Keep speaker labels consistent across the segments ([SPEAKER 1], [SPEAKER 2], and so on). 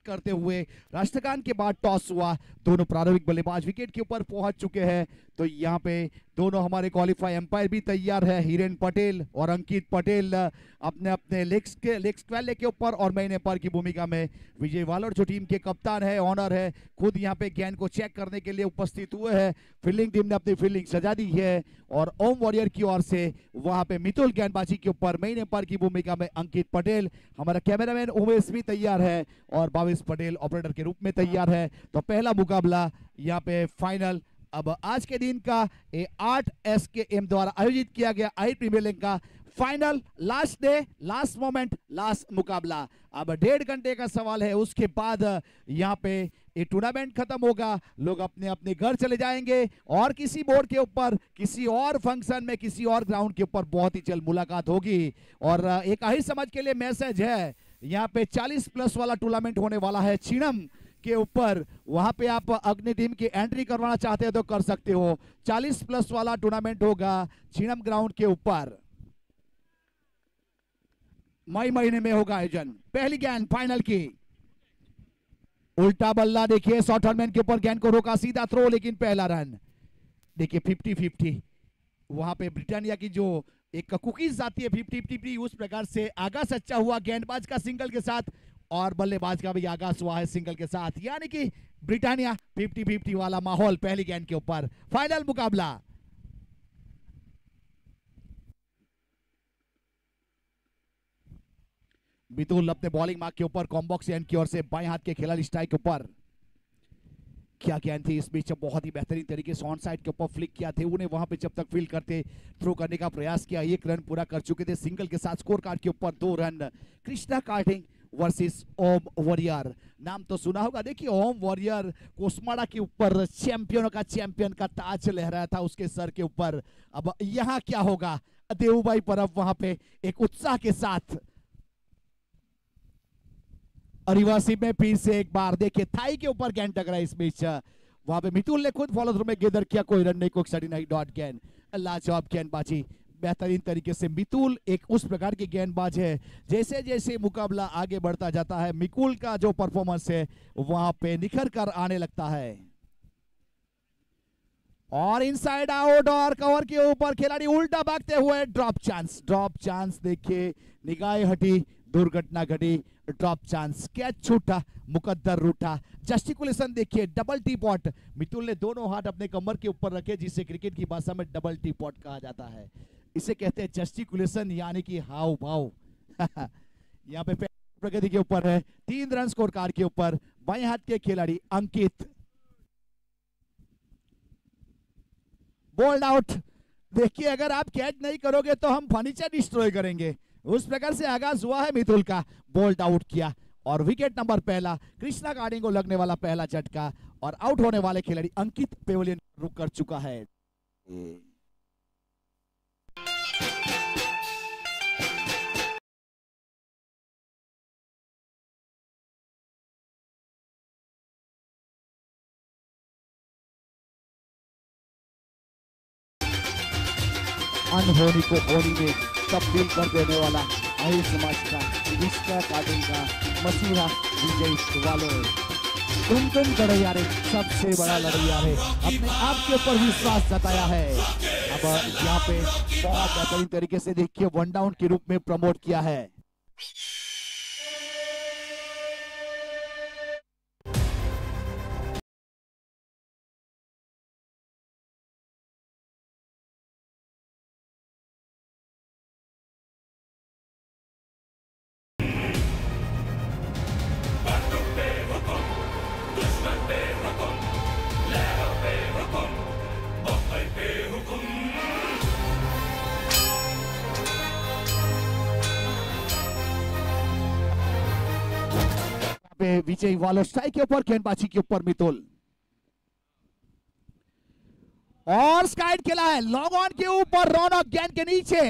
[SPEAKER 1] करते हुए राष्ट्रगान के बाद टॉस हुआ, दोनों प्रारंभिक बल्लेबाज विकेट के ऊपर पहुंच चुके हैं। तो यहाँ पे दोनों हमारे क्वालिफाई एम्पायर भी तैयार है, हिरेन पटेल और अंकित पटेल अपने अपने लेग्स के ऊपर, और मेन एम्पायर की भूमिका में विजय वालोर जो टीम के कप्तान है, ऑनर है, खुद यहाँ पे गेंद को चेक करने के लिए उपस्थित हुए हैं। फील्डिंग टीम ने अपनी फील्डिंग सजा दी है और ओम वॉरियर की ओर से वहां पे मितुल गेंदबाजी के ऊपर मेन एम्पायर की भूमिका में अंकित पटेल, हमारा कैमरामैन उमेश भी तैयार है और भावेश पटेल ऑपरेटर के रूप में तैयार है। तो पहला मुकाबला यहाँ पे फाइनल अब आज के दिन का 8 SKM द्वारा आयोजित किया गया आई प्रीमियर लीग का final, last day, last moment, last मुकाबला। अब 1.5 घंटे का सवाल है, उसके बाद यहाँ पे ये टूर्नामेंट खत्म होगा, लोग अपने अपने घर चले जाएंगे और किसी बोर्ड के ऊपर, किसी और फंक्शन में, किसी और ग्राउंड के ऊपर बहुत ही जल्द मुलाकात होगी। और एक आहिर समाज के लिए मैसेज है, यहाँ पे 40+ वाला टूर्नामेंट होने वाला है चीणम के ऊपर, वहां पे आप अग्नि टीम की एंट्री करवाना चाहते हो तो कर सकते हो। 40+ वाला टूर्नामेंट होगा चीणम ग्राउंड के ऊपर, मई महीने में होगा आयोजन। पहली गेंद फाइनल की, उल्टा बल्ला, देखिए शॉर्ट हैंडमैन के ऊपर गेंद को रोका, सीधा थ्रो, लेकिन पहला रन देखिए 50-50। वहां पे ब्रिटानिया की जो एक कुकीज आती है 50-50, उस प्रकार से आगाज अच्छा हुआ गेंदबाज का सिंगल के साथ और बल्लेबाज का भी आगाज हुआ है सिंगल के साथ, यानी कि ब्रिटानिया 50-50 वाला माहौल पहली गेंद के ऊपर। फाइनल मुकाबला मितुल अपने बॉलिंग मार्क के ऊपर, कॉम्बॉक्स एंड की ओर से बाएं हाथ के खिलाड़ी स्ट्राइक के ऊपर। क्या गेंद थी इस बीच, बहुत ही बेहतरीन तरीके से ऑन साइड के ऊपर फ्लिक किया थे, उन्हें वहां पे जब तक फील्ड करते थ्रो करने का प्रयास किया, 1 रन पूरा कर चुके थे सिंगल के साथ। स्कोर कार्ड के ऊपर 2 run. Krishna karting versus Om warrior, नाम तो सुना होगा। देखिए ओम वॉरियर कोसमाड़ा के ऊपर चैंपियन का ताज लहराया था उसके सर के ऊपर। अब यहाँ क्या होगा, देवुभाई परब वहां पे एक उत्साह के साथ रिवर्सिव में फिर से एक बार देखिए थाई के ऊपर गेंद टकरा इस बीच, वहां पे मितुल ने खुद फॉलो थ्रू में गेंदर किया, कोई रन नहीं, कोई 39 डॉट गेंद, लाजवाब गेंदबाजी बेहतरीन तरीके से। मितुल एक उस प्रकार की गेंदबाज है, जैसे जैसे मुकाबला आगे बढ़ता जाता है मिकुल का जो परफॉर्मेंस है वहां पे निखर कर आने लगता है। और इनसाइड आउट और कवर के ऊपर खिलाड़ी उल्टा भागते हुए, ड्रॉप चांस देखिए, निगाह हटी, दुर्घटना घटी, ड्रॉप चांस, कैच छूटा, मुकद्दर रूठा, जस्टिकुलेशन देखिए, डबल टी पॉट। मितुल ने दोनों हाथ अपने कमर के ऊपर रखे, जिसे क्रिकेट की भाषा में डबल टी पॉट कहा जाता है। इसे कहते हैं जस्टिकुलेशन, यानी कि हाव भाव। यहाँ पे प्रगति के ऊपर है, 3 रन स्कोर कार्ड के ऊपर, बाएं हाथ के खिलाड़ी अंकित। बोल्ड आउट, देखिए अगर आप कैच नहीं करोगे तो हम फर्नीचर डिस्ट्रॉय करेंगे, उस प्रकार से आगाज हुआ है मितुल का। बोल्ड आउट किया और विकेट नंबर पहला, कृष्णा कार्टिंग को लगने वाला पहला झटका, और आउट होने वाले खिलाड़ी अंकित पेवेलियन रुक कर चुका है। अनहोनी को होनी में तब्दील कर देने वाला आहिर समाज का कृष्णा कार्टिंग का मसीहा विजय वालोर। तुम लड़ैया रे, सबसे बड़ा लड़ैया रे, अपने आप के ऊपर विश्वास जताया है। अब यहाँ पे बहुत बेहतरीन तरीके से देखिए 1 डाउन के रूप में प्रमोट किया है। विजय वालोर स्ट्राइक के ऊपर, गेंदबाजी के ऊपर मितुल, और स्काइड खेला है लॉन्ग ऑन के ऊपर, रौनक गेंद के नीचे,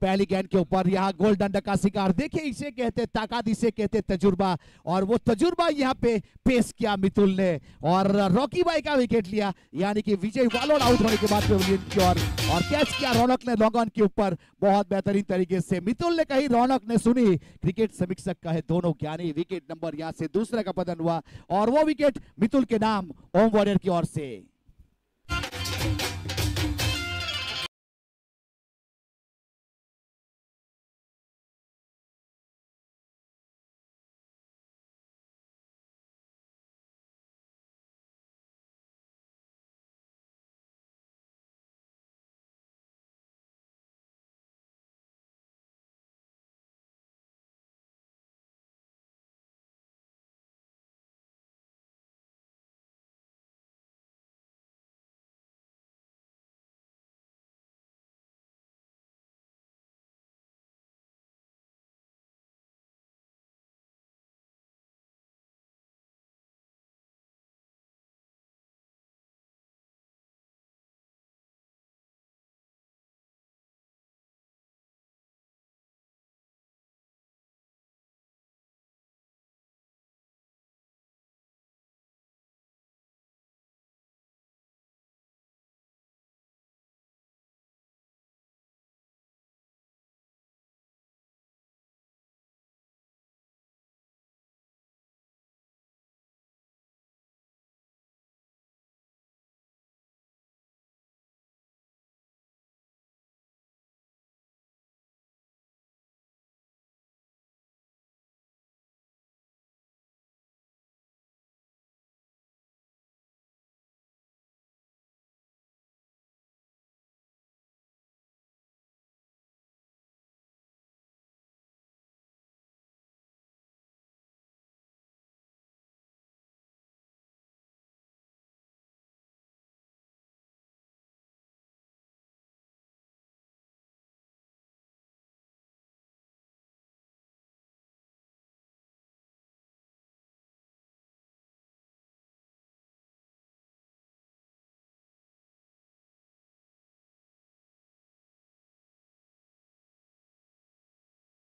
[SPEAKER 1] पहली गेंद के ऊपर यहाँ गोल्डन डक का शिकार। देखिए इसे कहते ताकत, इसे कहते तजुर्बा, और वो तजुर्बा यहाँ पे पेश किया मितुल ने और रॉकी भाई का विकेट लिया, यानी कि विजय वालोड आउट होने के बाद पेविलियन की ओर और कैच किया रौनक ने लॉन्ग ऑन के ऊपर बहुत बेहतरीन तरीके से। मितुल ने कही, रौनक ने सुनी, क्रिकेट समीक्षक कहे दोनों ज्ञानी। विकेट नंबर यहाँ से दूसरे का पतन हुआ और वो विकेट मितुल के नाम ओम वॉरियर की ओर से।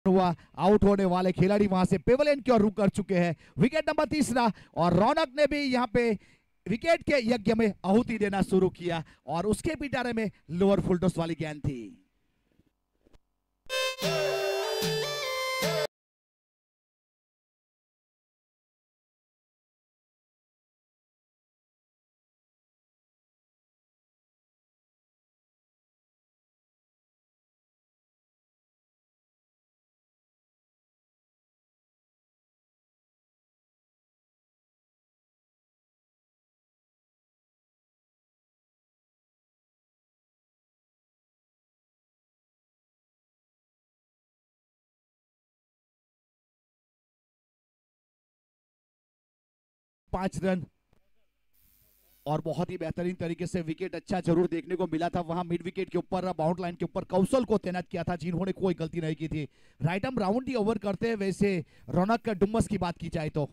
[SPEAKER 1] हुआ आउट होने वाले खिलाड़ी वहां से पेविलियन की ओर रुक कर चुके हैं। विकेट नंबर तीसरा और रौनक ने भी यहाँ पे विकेट के यज्ञ में आहुति देना शुरू किया और उसके पिटारे में लोअर फुल टॉस वाली गेंद थी। पांच रन और बहुत ही बेहतरीन तरीके से विकेट अच्छा जरूर देखने को मिला था वहां मिड विकेट के ऊपर बाउंड लाइन के ऊपर कौशल को तैनात किया था जिन्होंने कोई गलती नहीं की थी। राइट आर्म राउंड ही ओवर करते हैं। वैसे रौनक का डुम्मस की बात की जाए तो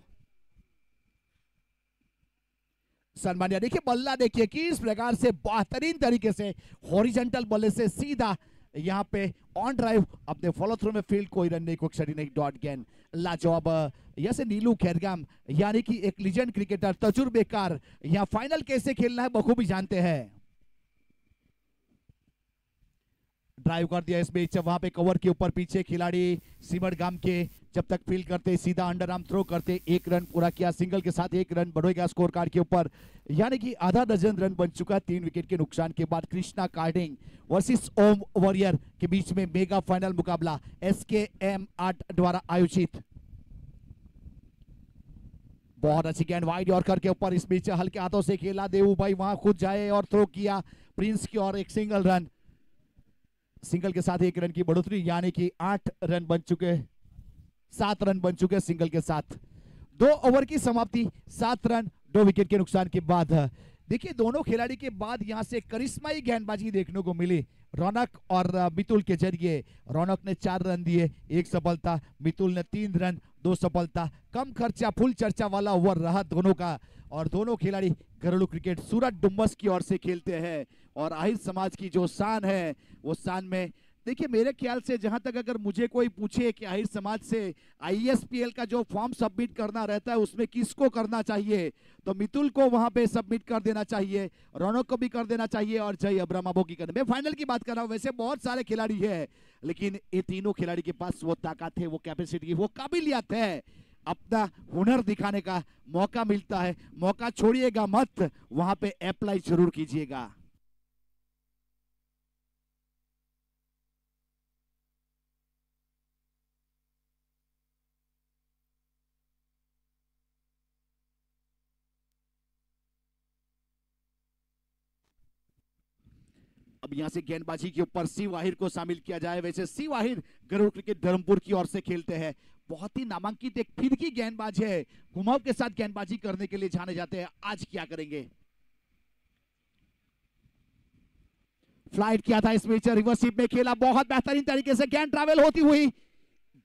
[SPEAKER 1] सलमानिया देखिए बल्ला देखिए किस प्रकार से बेहतरीन तरीके से हॉरिजॉन्टल बल्ले से सीधा यहाँ पे ऑन ड्राइव अपने फॉलो थ्रू में फील्ड, कोई रन नहीं, कोई क्षति नहीं, डॉट गेंद। लाजवाब यसे नीलू खैरगाम यानी कि एक लीजेंड क्रिकेटर, तजुर्बेकार, यहाँ फाइनल कैसे खेलना है बखूबी जानते हैं। ड्राइव कर दिया इस बीच, वहां पे कवर के ऊपर पीछे खिलाड़ी सिमर गाम के जब तक फील्ड करते सीधा अंडर आर्म थ्रो करते, एक रन पूरा किया, सिंगल के साथ एक रन बढ़ेगा स्कोर कार्ड के ऊपर, यानी कि आधा दर्जन रन बन चुका 3 विकेट के नुकसान के बाद। कृष्णा कार्डिंग वर्सेस ओम वॉरियर के बीच में मेगा फाइनल मुकाबला SKM 8 द्वारा आयोजित। बहुत अच्छी गेंद वाइड यॉर्कर के ऊपर, इस बीच हल्के हाथों से खेला, देवू भाई वहां खुद जाए और थ्रो किया प्रिंस की और एक सिंगल रन, सिंगल के साथ एक रन की बढ़ोतरी, यानी कि 8 रन बन चुके, 7 रन बन चुके सिंगल के साथ। 2 ओवर की समाप्ति, 7 रन 2 विकेट के नुकसान के बाद। देखिए दोनों खिलाड़ी के बाद यहां से करिश्माई गेंदबाजी देखने को मिली रौनक और मितुल के जरिए। रौनक ने 4 रन दिए, 1 सफलता, मितुल ने 3 रन 2 सफलता। कम खर्चा फुल चर्चा वाला ओवर रहा दोनों का और दोनों खिलाड़ी घरेलू क्रिकेट सूरत डुम्बस की ओर से खेलते हैं और आहिर समाज की जो शान है वो शान में देखिए मेरे ख्याल से जहां तक अगर मुझे कोई पूछे कि आहिर समाज से आईएसपीएल का जो फॉर्म सबमिट करना रहता है उसमें किसको करना चाहिए, तो मितुल को वहां पे सबमिट कर देना चाहिए, रौनक को भी कर देना चाहिए और जय अब्रामाबो की करना। मैं फाइनल की बात कर रहा हूं, वैसे बहुत सारे खिलाड़ी हैं लेकिन ये तीनों खिलाड़ी के पास वो ताकत है, वो कैपेसिटी, वो काबिलियत है, अपना हुनर दिखाने का मौका मिलता है, मौका छोड़िएगा मत, वहां पे अप्लाई जरूर कीजिएगा। अब यहां से गेंदबाजी के ऊपर सी वाहिर को शामिल किया जाए। वैसे सी वाहिर गरुड़ क्रिकेट धर्मपुर की ओर से खेलते हैं, बहुत ही नामांकित एक फिरकी गेंदबाज है, घुमाव के साथ गेंदबाजी करने के लिए जाने जाते हैं। आज क्या करेंगे, फ्लाइट किया था इस मैच, रिवर्स स्वीप में खेला, बहुत बेहतरीन तरीके से गेंद ट्रैवल होती हुई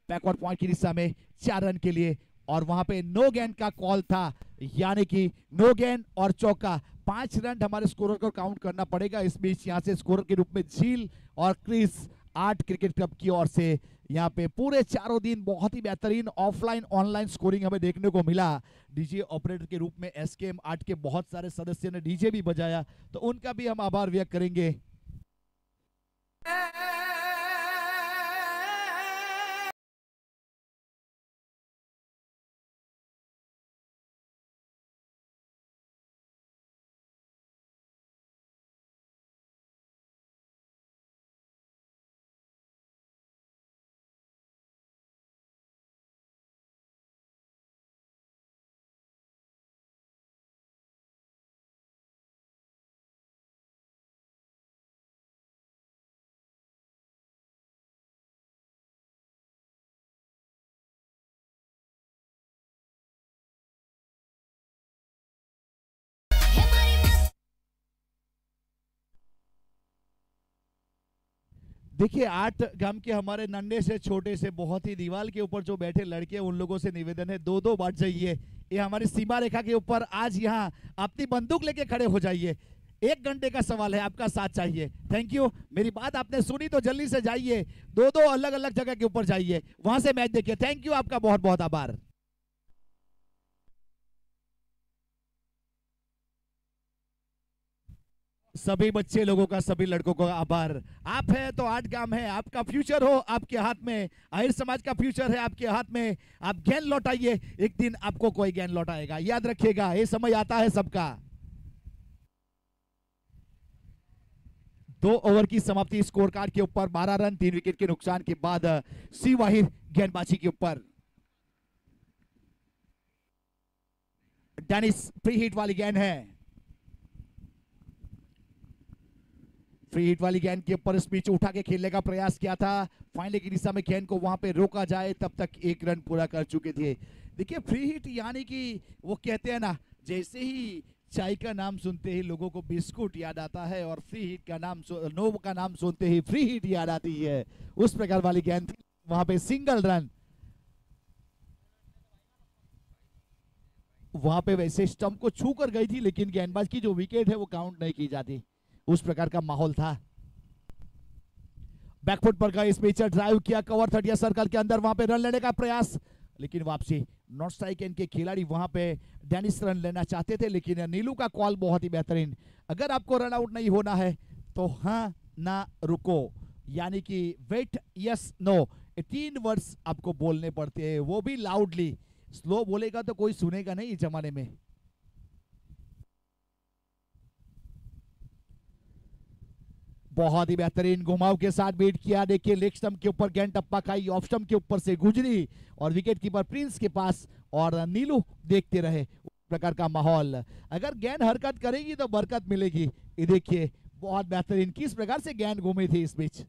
[SPEAKER 1] बैकवर्ड पॉइंट की दिशा में 4 रन के लिए, और वहां पे नो गेंद का कॉल था, यानी कि नो गेंद और चौका। 5 रन हमारे स्कोरर को काउंट करना पड़ेगा। इस बीच यहां से स्कोरर के रूप में झील और क्रिस 8 क्रिकेट क्लब की ओर से यहाँ पे पूरे चारों दिन बहुत ही बेहतरीन ऑफलाइन ऑनलाइन स्कोरिंग हमें देखने को मिला। डीजे ऑपरेटर के रूप में एसकेएम 8 के बहुत सारे सदस्य ने डीजे भी बजाया, तो उनका भी हम आभार व्यक्त करेंगे। देखिए 8 गांव के हमारे नन्हे से छोटे से बहुत ही दीवार के ऊपर जो बैठे लड़के, उन लोगों से निवेदन है 2-2 बांट जाइए। ये हमारी सीमा रेखा के ऊपर आज यहाँ अपनी बंदूक लेके खड़े हो जाइए। 1 घंटे का सवाल है, आपका साथ चाहिए। थैंक यू, मेरी बात आपने सुनी तो जल्दी से जाइए, 2-2 अलग अलग जगह के ऊपर जाइए, वहां से मैच देखिए। थैंक यू, आपका बहुत बहुत आभार। सभी बच्चे लोगों का, सभी लड़कों का आभार। आप है तो 8 गांव है, आपका फ्यूचर हो आपके हाथ में, आहिर समाज का फ्यूचर है आपके हाथ में। आप गेंद लौटाइए, एक दिन आपको कोई गेंद लौटाएगा, याद रखिएगा, ये समय आता है सबका। 2 ओवर की समाप्ति स्कोर कार्ड के ऊपर 12 रन 3 विकेट के नुकसान के बाद सी वाहिर गेंदबाजी के ऊपर। डेनिस फ्री हिट वाली गेंद है, फ्री हिट वाली गेंद के ऊपर इस बीच उठा के खेलने का प्रयास किया था, फाइनल की दिशा में गेंद को वहां पे रोका जाए, तब तक 1 रन पूरा कर चुके थे। देखिए फ्री हिट यानी कि वो कहते हैं ना, जैसे ही चाय का नाम सुनते ही लोगों को बिस्कुट याद आता है और फ्री हिट का नाम नो का नाम सुनते ही फ्री हिट याद आती है, उस प्रकार वाली गेंद थी। वहां पे सिंगल रन, वहां पे वैसे स्टंप को छू कर गई थी लेकिन गेंदबाज की जो विकेट है वो काउंट नहीं की जाती, उस प्रकार का माहौल था। बैकफुट पर गए, इस पिचर ड्राइव किया, कवर 30 सर्कल के अंदर, वहां पे रन लेने का प्रयास, लेकिन वापसी। नॉर्थ स्ट्राइक एंड के खिलाड़ी वहां पे डेनिस रन लेना चाहते थे लेकिन नीलू का कॉल बहुत ही बेहतरीन। अगर आपको रन आउट नहीं होना है तो हाँ ना रुको, यानी कि वेट यस नो, 3 वर्ड्स आपको बोलने पड़ते हैं, वो भी लाउडली। स्लो बोलेगा तो कोई सुनेगा नहीं इस जमाने में। बहुत ही बेहतरीन घुमाव के साथ बीट किया, देखिए लेग स्टंप के ऊपर गेंद टप्पा खाई, ऑफ स्टंप के ऊपर से गुजरी और विकेट कीपर प्रिंस के पास, और नीलू देखते रहे, प्रकार का माहौल। अगर गेंद हरकत करेगी तो बरकत मिलेगी। ये देखिए बहुत बेहतरीन किस प्रकार से गेंद घूमी थी इस बीच।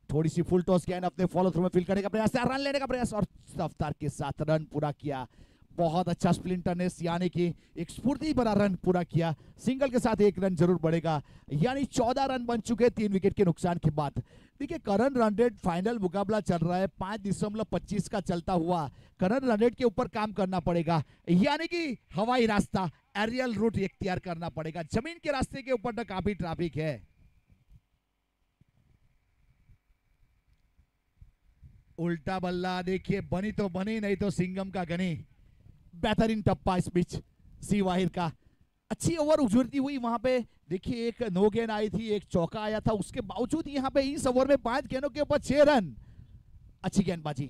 [SPEAKER 1] थोड़ी सी फुल टॉस गेंद अपने फॉलो थ्रू में फील करने का प्रयास, रन लेने का प्रयास और रफ्तार के साथ रन पूरा किया। बहुत अच्छा स्प्लिंटरनेस, यानी कि एक स्फूर्ति भरा रन पूरा किया। सिंगल के साथ 1 रन जरूर बढ़ेगा, यानी 14 रन बन चुके 3 विकेट के नुकसान के बाद। देखिए करंट रन रेट फाइनल मुकाबला चल रहा है 5.25 का चलता हुआ, करंट रन रेट के ऊपर काम करना पड़ेगा, यानी कि हवाई रास्ता एरियल रूट इख्तियार करना पड़ेगा। जमीन के रास्ते के ऊपर तो काफी ट्रैफिक है। उल्टा बल्ला देखिए, बनी तो बनी, नहीं तो सिंगम का गनी। बेहतरीन टप्पा इस बीच सी वाहिर का। अच्छी ओवर उजड़ती हुई वहां पे देखिए, एक नो गेंद आई थी, एक चौका आया था, उसके बावजूद यहाँ पे इस ओवर में 5 गेंदों के ऊपर 6 रन। अच्छी गेंदबाजी।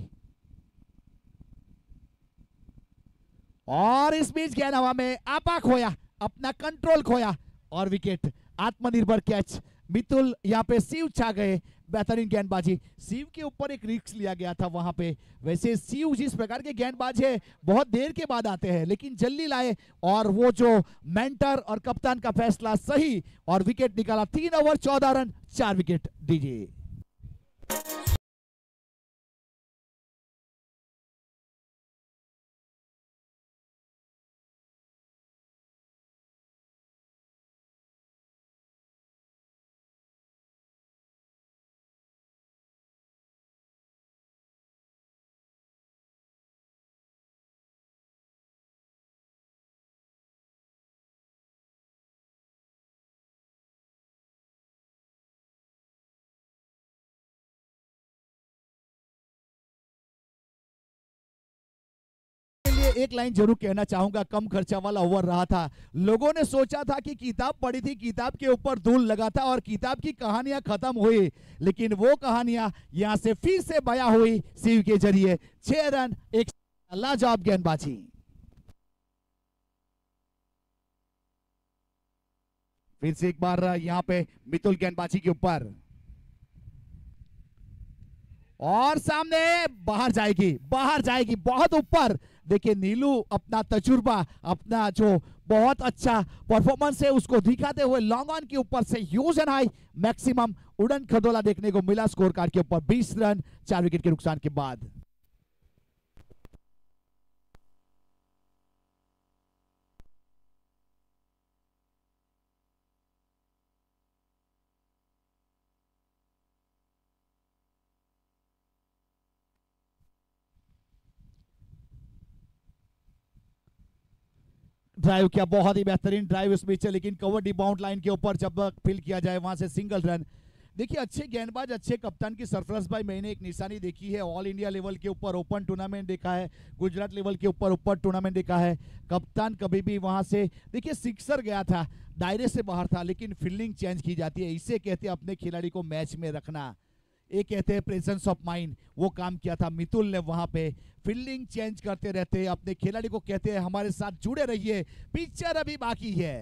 [SPEAKER 1] और इस बीच गेंद हवा में, आपा खोया, अपना कंट्रोल खोया और विकेट। आत्मनिर्भर कैच। मितुल यहाँ पे शिव छा गए। बेहतरीन गेंदबाजी। शिव के ऊपर एक रिस्क लिया गया था वहां पे। वैसे शिव जिस प्रकार के गेंदबाज है, बहुत देर के बाद आते हैं, लेकिन जल्दी लाए और वो जो मेंटर और कप्तान का फैसला सही और विकेट निकाला। 3 ओवर 14 रन 4 विकेट दीजिए। एक लाइन जरूर कहना चाहूंगा, कम खर्चा वाला ओवर रहा था। लोगों ने सोचा था कि किताब पढ़ी थी, किताब के ऊपर धूल लगा था और किताब की कहानियां खत्म हुई, लेकिन वो कहानियां यहां से फिर से बयां हुई शिव के जरिए। 6 रन, एक लाजवाब गेंदबाजी। फिर से एक बार यहां पे मितुल गेंदबाजी के ऊपर, और सामने बाहर जाएगी, बाहर जाएगी, बहुत ऊपर। देखिए नीलू अपना तजुर्बा, अपना जो बहुत अच्छा परफॉर्मेंस है उसको दिखाते हुए लॉन्ग ऑन के ऊपर से ह्यूज एंड हाई मैक्सिमम उड़न खटोला देखने को मिला स्कोर कार्ड के ऊपर। 20 रन 4 विकेट के नुकसान के बाद। ड्राइव किया, बहुत ही बेहतरीन ड्राइव इस बीच, लेकिन कवर डी बाउंड लाइन के ऊपर जब फील किया जाए वहां से सिंगल रन। देखिए अच्छे गेंदबाज, अच्छे कप्तान की सरफराज भाई मैंने एक निशानी देखी है। ऑल इंडिया लेवल के ऊपर ओपन टूर्नामेंट देखा है, गुजरात लेवल के ऊपर ओपन टूर्नामेंट देखा है। कप्तान कभी भी वहां से देखिए सिक्सर गया था, दायरे से बाहर था, लेकिन फील्डिंग चेंज की जाती है। इसे कहते हैं अपने खिलाड़ी को मैच में रखना, एक कहते हैं प्रेजेंस ऑफ माइंड। वो काम किया था मितुल ने वहां पे। फील्डिंग चेंज करते रहते अपने खिलाड़ी को कहते हैं हमारे साथ जुड़े रहिए, पिक्चर अभी बाकी है।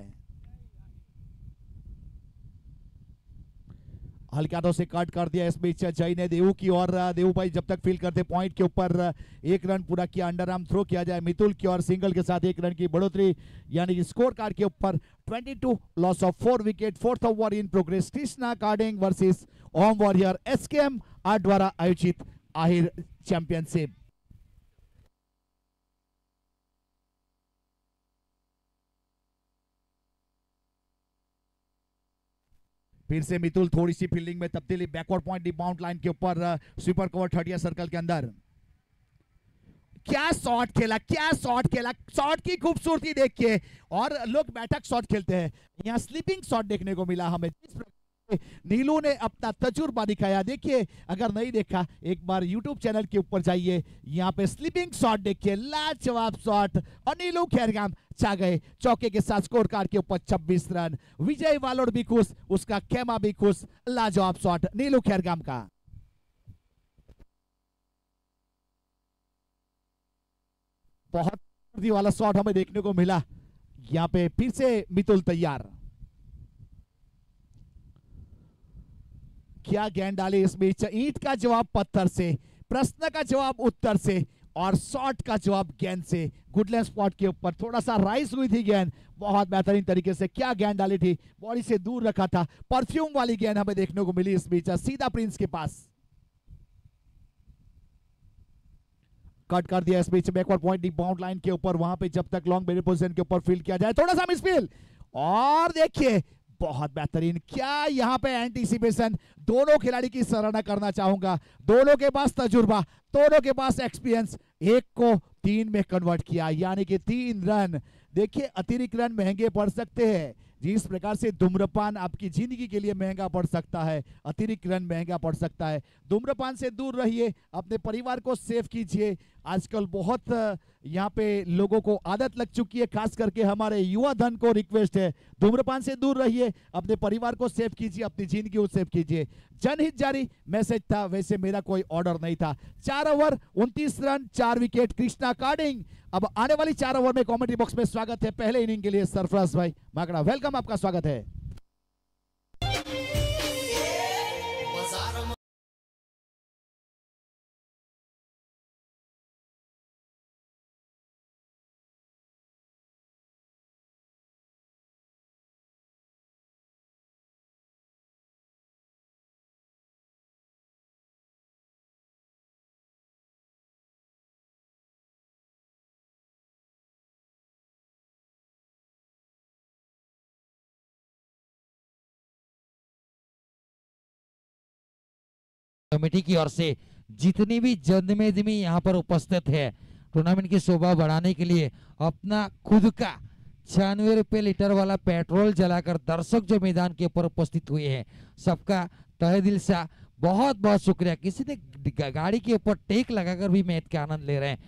[SPEAKER 1] हल्के हाथों से कट कर दिया इस बीच जय ने देवू की, और देवू भाई जब तक फील करते पॉइंट के ऊपर 1 रन पूरा किया। अंडर आर्म थ्रो किया जाए मितुल की, और सिंगल के साथ 1 रन की बढ़ोतरी, यानी कि स्कोर कार्ड के ऊपर 22 loss of 4 wicket. 4th over in progress. Krishna कार्डिंग versus Om warrior SKM art द्वारा आयोजित आहिर चैंपियनशिप। फिर से मितुल, थोड़ी सी फील्डिंग में तब्दीली, backward point the bound line के ऊपर, स्वीपर कवर 30 सर्कल के अंदर। क्या शॉट खेला, क्या शॉट खेला, शॉट की खूबसूरती देखिए। और लोग बैठक शॉट खेलते हैं, यहाँ स्लीपिंग शॉट देखने को मिला हमें। नीलू ने अपना तजुर्बा दिखाया। देखिए अगर नहीं देखा एक बार यूट्यूब चैनल के ऊपर जाइए, यहाँ पे स्लीपिंग शॉट देखिए, लाजवाब शॉट। और नीलू खैरगाम छा गए चौके के साथ स्कोर कार्ड के ऊपर 26 रन। विजय वालोड़ भी खुश, उसका खेमा भी खुश। लाजवाब शॉट नीलू खैरगाम का। बहुत वाला शॉट हमें देखने को मिला। यहाँ पे फिर से मितुल तैयार, क्या गेंद डाली इस बीच। ईंट का जवाब पत्थर से, प्रश्न का जवाब उत्तर से, और शॉट का जवाब गेंद से। गुडलैंड स्पॉट के ऊपर थोड़ा सा राइज हुई थी गेंद, बहुत बेहतरीन तरीके से क्या गेंद डाली थी, बॉडी से दूर रखा था। परफ्यूम वाली गेंद हमें देखने को मिली इस बीच, सीधा प्रिंस के पास। कट कर दिया इस बीच, backward point the bound line के ऊपर, वहां पे जब तक लॉन्ग बेरी पोजीशन के ऊपर फील्ड किया जाए, थोड़ा सा मिसफील्ड। और देखिए बहुत बेहतरीन, क्या यहां पे एंटीसिपेशन। दोनों खिलाड़ी की सराहना करना चाहूंगा, दोनों के पास तजुर्बा, दोनों के पास एक्सपीरियंस। एक को 3 में कन्वर्ट किया, यानी कि 3 रन। देखिए अतिरिक्त रन महंगे पड़ सकते हैं, जिस प्रकार से धूम्रपान आपकी जिंदगी के लिए महंगा पड़ सकता है, अतिरिक्त रन महंगा पड़ सकता है। धूम्रपान से दूर रहिए, अपने परिवार को सेव कीजिए। आजकल बहुत यहाँ पे लोगों को आदत लग चुकी है, खास करके हमारे युवा धन को रिक्वेस्ट है, धूम्रपान से दूर रहिए, अपने परिवार को सेव कीजिए, अपनी जिंदगी को सेव कीजिए। जनहित जारी मैसेज था, वैसे मेरा कोई ऑर्डर नहीं था। 4 over 29 run 4 wicket Krishna carding. अब आने वाली 4 ओवर में कमेंट्री बॉक्स में स्वागत है पहले इनिंग के लिए सरफराज भाई माकड़ा, वेलकम, आपका स्वागत है।
[SPEAKER 2] कमेटी की ओर से जितनी भी जनमेदमी यहाँ पर उपस्थित है, टूर्नामेंट की शोभा बढ़ाने के लिए अपना खुद का 96 रुपये लीटर वाला पेट्रोल जलाकर दर्शक जो मैदान के ऊपर उपस्थित हुए हैं, सबका तहे दिल से बहुत बहुत शुक्रिया। किसी ने गाड़ी के ऊपर टेक लगाकर भी मैच का आनंद ले रहे हैं।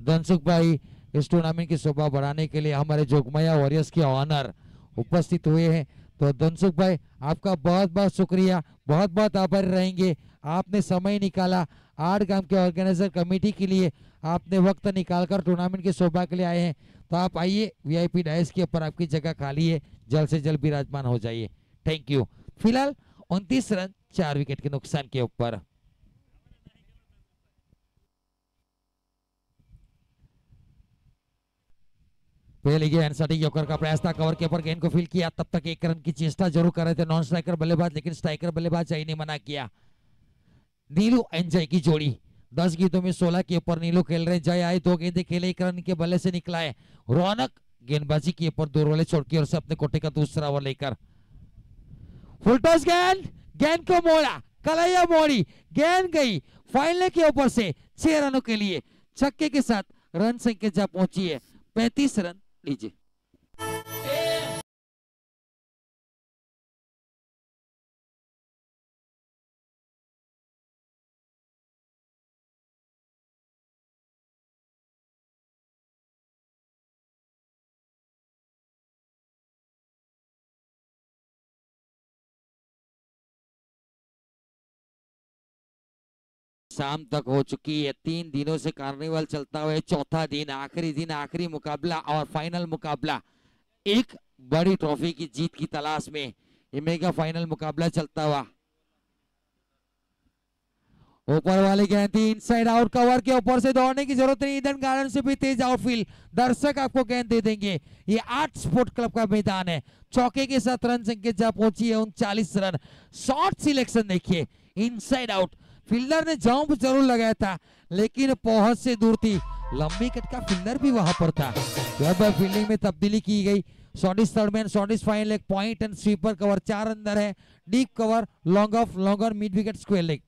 [SPEAKER 2] धनसुख भाई इस टूर्नामेंट की शोभा बढ़ाने के लिए हमारे जोगमाया वॉरियर्स के ऑनर उपस्थित हुए हैं। तो धनसुख भाई आपका बहुत बहुत शुक्रिया, बहुत बहुत आभारी रहेंगे। आपने समय निकाला, 8 गांव के ऑर्गेनाइजर कमेटी के लिए आपने वक्त निकालकर टूर्नामेंट की शोभा के लिए आए हैं। तो आप आइए, वीआईपी डायस के ऊपर आपकी जगह खाली है, जल्द से जल्द विराजमान हो जाइए। Thank you. फिलहाल 29 रन 4 विकेट के नुकसान के ऊपर पहले गेंद सटीक यॉर्कर का प्रयास था, कवर के ऊपर गेंद को फील्ड किया, तब तक 1 रन की चेष्टा जरूर कर रहे थे नॉन स्ट्राइकर बल्लेबाज, लेकिन स्ट्राइकर बल्लेबाज ने मना किया। नीलू एंड जय की जोड़ी 10 गेंदों में 16 के ऊपर नीलू खेल रहे। जय आए 2 गेंदे खेले, 1 रन के बल्ले से निकला है। रौनक गेंदबाजी के ऊपर 2 रोले छोड़ के और से अपने कोटे का दूसरा ओवर लेकर फुल टॉस गेंद को मोड़ा, कलैया मोड़ी, गेंद गई फाइनल के ऊपर से 6 रनों के लिए छक्के के साथ रन संख्या जा पहुंची है 35 रन लीजिए। शाम तक हो चुकी है, 3 दिनों से कार्निवल चलता हुआ है, चौथा दिन, आखिरी मुकाबला और फाइनल मुकाबला। एक बड़ी ट्रॉफी की जीत की तलाश में ये मेगा फाइनल मुकाबला चलता हुआ। ऊपर वाली गेंद थी, इनसाइड आउट, कवर के ऊपर से दौड़ने की जरूरत नहीं, ईडन गार्डन से भी तेज आउटफील्ड, दर्शक आपको गेंद दे देंगे। ये 8 स्पोर्ट क्लब का मैदान है, चौके के साथ रन संख्या जा पहुंची है 39 रन। शॉर्ट सिलेक्शन देखिए, इनसाइड आउट, फील्डर ने जंप जरूर लगाया था लेकिन पहुंच से दूर थी, लंबी कट का फील्डर भी वहां पर था। फील्डिंग में तब्दीली की गई, shortish third man, shortish fine leg, point and sweeper cover 4 अंदर है, deep cover, long off, longer, mid wicket, square leg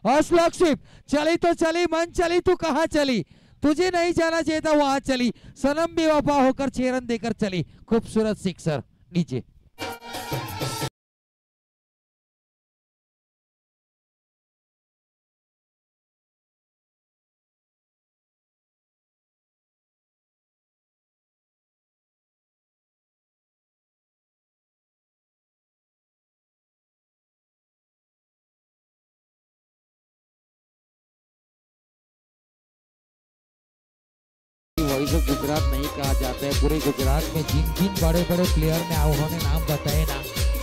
[SPEAKER 2] और स्लॉग स्वीप। चली तो चली, मन चली तू कहां चली, तुझे नहीं जाना चाहिए था वहां चली, सनम बेवफा होकर 6 रन देकर चली, खूबसूरत सिक्सर नीचे। वॉइस ऑफ गुजरात नहीं कहा जाता है, पूरे गुजरात में जिन जिन बड़े बड़े प्लेयर ने उन्होंने नाम बताए ना,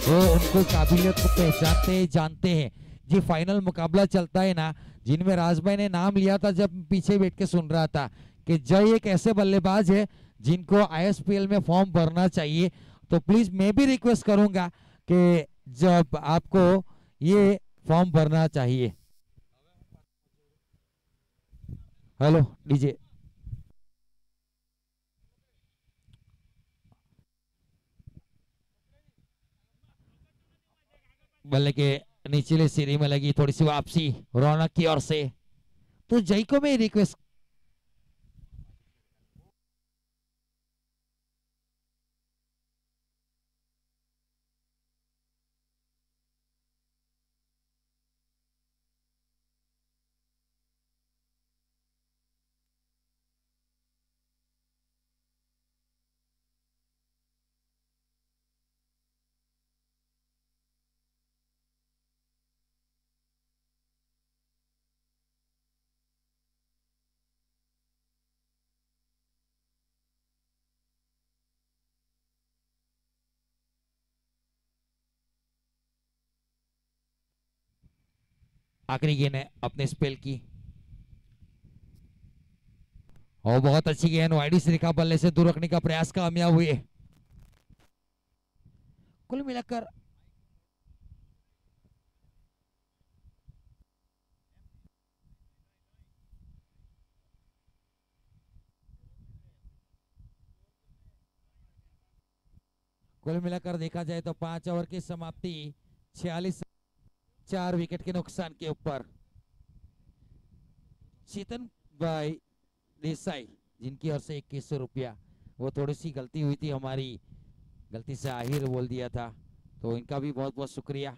[SPEAKER 2] वो उनको काबिलियत को पहचानते जानते हैं। जी फाइनल मुकाबला चलता है ना, जिनमें राजभाई ने नाम लिया था जब पीछे बैठ के सुन रहा था कि जय एक ऐसे बल्लेबाज है जिनको आईएसपीएल में फॉर्म भरना चाहिए। तो प्लीज मैं भी रिक्वेस्ट करूंगा कि जब आपको ये फॉर्म भरना चाहिए। हेलो डीजे, बल्ले के निचले सीढ़ी में लगी थोड़ी सी वापसी रौनक की ओर से। तो जय को मैं रिक्वेस्ट, आखिरी गेंद है अपने स्पेल की और बहुत अच्छी गेंद वाइडी से रेखा बल्ले से दूर रखने का प्रयास कामयाब हुए। कुल मिलाकर देखा जाए तो 5 ओवर की समाप्ति 46 4 विकेट के नुकसान के ऊपर। चेतन भाई देसाई जिनकी ओर से 2100 रुपया, वो थोड़ी सी गलती हुई थी हमारी, गलती से आहिर बोल दिया था, तो इनका भी बहुत बहुत शुक्रिया।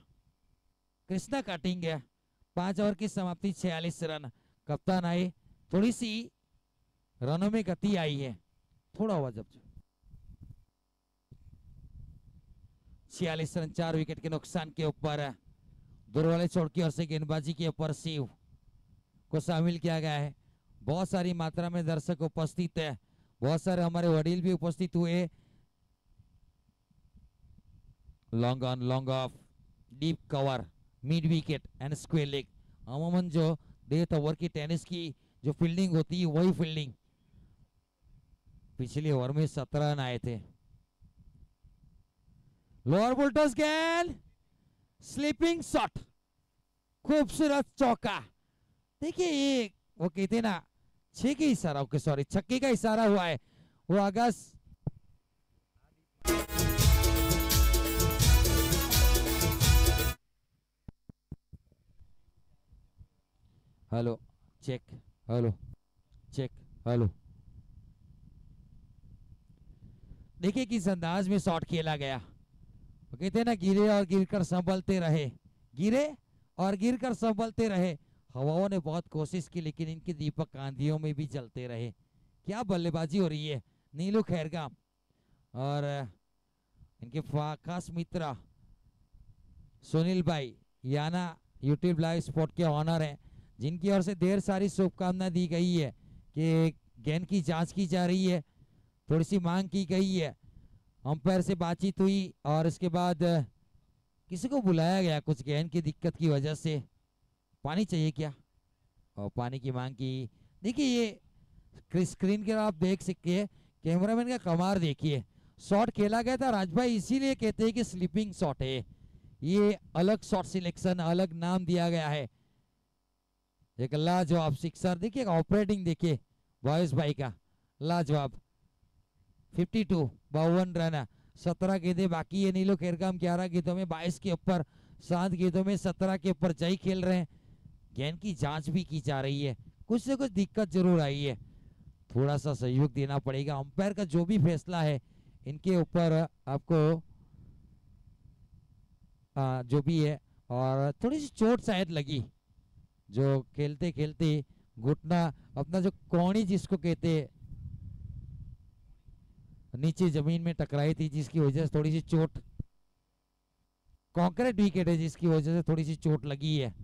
[SPEAKER 2] कृष्णा काटिंग है 5 ओवर की समाप्ति 46 रन। कप्तान आए, थोड़ी सी रनों में गति आई है, थोड़ा हुआ जब 46 रन 4 विकेट के नुकसान के ऊपर। दूर वाले छोड़ की ओर से गेंदबाजी के ऊपर शिव को शामिल किया गया है। बहुत सारी मात्रा में दर्शक उपस्थित है, बहुत सारे हमारे वडील भी उपस्थित हुए। Long on long off deep cover mid wicket and square leg. अमूमन जो डेथ ओवर की टेनिस की जो फील्डिंग होती है वही फील्डिंग पिछले ओवर में 17 रन आए थे। लोअर बुल्टर्स गेंद स्लीपिंग शॉट, खूबसूरत चौका। देखिए ये वो कहते ना 6 के इशारा, ओके सॉरी छक्के का इशारा हुआ है, वो अगस्त hello check, hello check, hello. देखिए किस अंदाज में शॉट खेला गया, वो कहते हैं ना गिरे और गिरकर संभलते रहे, गिरे और गिरकर संभलते रहे। हवाओं ने बहुत कोशिश की लेकिन इनके दीपक आंधियों में भी जलते रहे। क्या बल्लेबाजी हो रही है नीलू खैरगाम और इनके खास मित्र सुनील भाई याना यूट्यूब लाइव स्पोर्ट के ऑनर हैं, जिनकी ओर से ढेर सारी शुभकामना दी गई है कि गेंद की जांच की जा रही है, थोड़ी सी मांग की गई है, अंपायर से बातचीत हुई और इसके बाद किसी को बुलाया गया कुछ गेंद की दिक्कत की वजह से। पानी चाहिए क्या, और पानी की मांग की। देखिए ये स्क्रीन के आप देख सकते हैं, कैमरामैन का कमाल देखिए, शॉट खेला गया था राजभाई, इसीलिए कहते हैं कि स्लीपिंग शॉट है ये, अलग शॉट सिलेक्शन, अलग नाम दिया गया है। एक लाजवाब सिक्सर, देखिए ऑपरेटिंग देखिए बॉयस भाई का लाजवाब। 52 52 रन, 17 गेंदें बाकी है नीलो खैरगाम, 11 गेंदों में 22 के ऊपर, 7 गेंदों में 17 के ऊपर जय खेल रहे हैं। गेंद की जांच भी की जा रही है, कुछ से कुछ दिक्कत जरूर आई है, थोड़ा सा सहयोग देना पड़ेगा। अंपायर का जो भी फैसला है इनके ऊपर आपको जो भी है, और थोड़ी सी चोट शायद लगी, जो खेलते खेलते घुटना अपना जो कौड़ी जिसको कहते नीचे जमीन में टकराई थी, जिसकी वजह से थोड़ी सी चोट, कॉन्क्रीट विकेट है जिसकी वजह से थोड़ी सी चोट लगी है।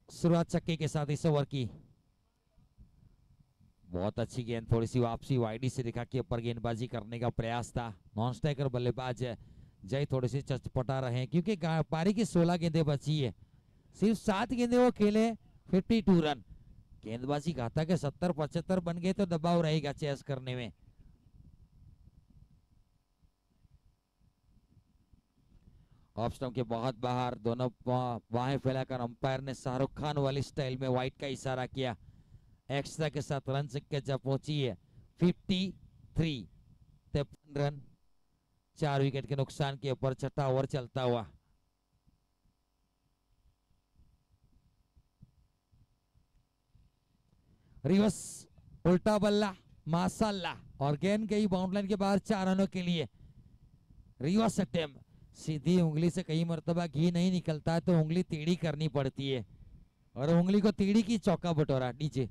[SPEAKER 2] शुरुआत छक्के के साथ इस ओवर की, बहुत अच्छी गेंद, थोड़ी सी वापसी वाइडी से रेखा के ऊपर गेंदबाजी करने का प्रयास था। नॉन स्ट्राइकर बल्लेबाज जय थोड़े से चटपटा रहे हैं क्योंकि पारी की 16 गेंदें बची है, सिर्फ 7 गेंदें वो खेले, 52 रन। गेंदबाजी घातक है, 70-75 बन गए तो दबाव रहेगा चेस करने में। ऑफ स्टंप के बहुत बाहर, दोनों बाहें फैलाकर अंपायर ने शाहरुख खान वाली स्टाइल में वाइट का इशारा किया। एक्स्ट्रा के साथ रन संख्या जब पहुंची है 53, 53 रन 4 विकेट के नुकसान के ऊपर, छठा ओवर चलता हुआ। रिवर्स उल्टा बल्ला माशाल्लाह, और गेंद गई बाउंड लाइन के बाहर 4 रनों के लिए। रिवर्स अटेम्प्ट, सीधी उंगली से कई मर्तबा घी नहीं निकलता है तो उंगली टेढ़ी करनी पड़ती है, और उंगली को टेढ़ी की चौका बटोरा नीचे।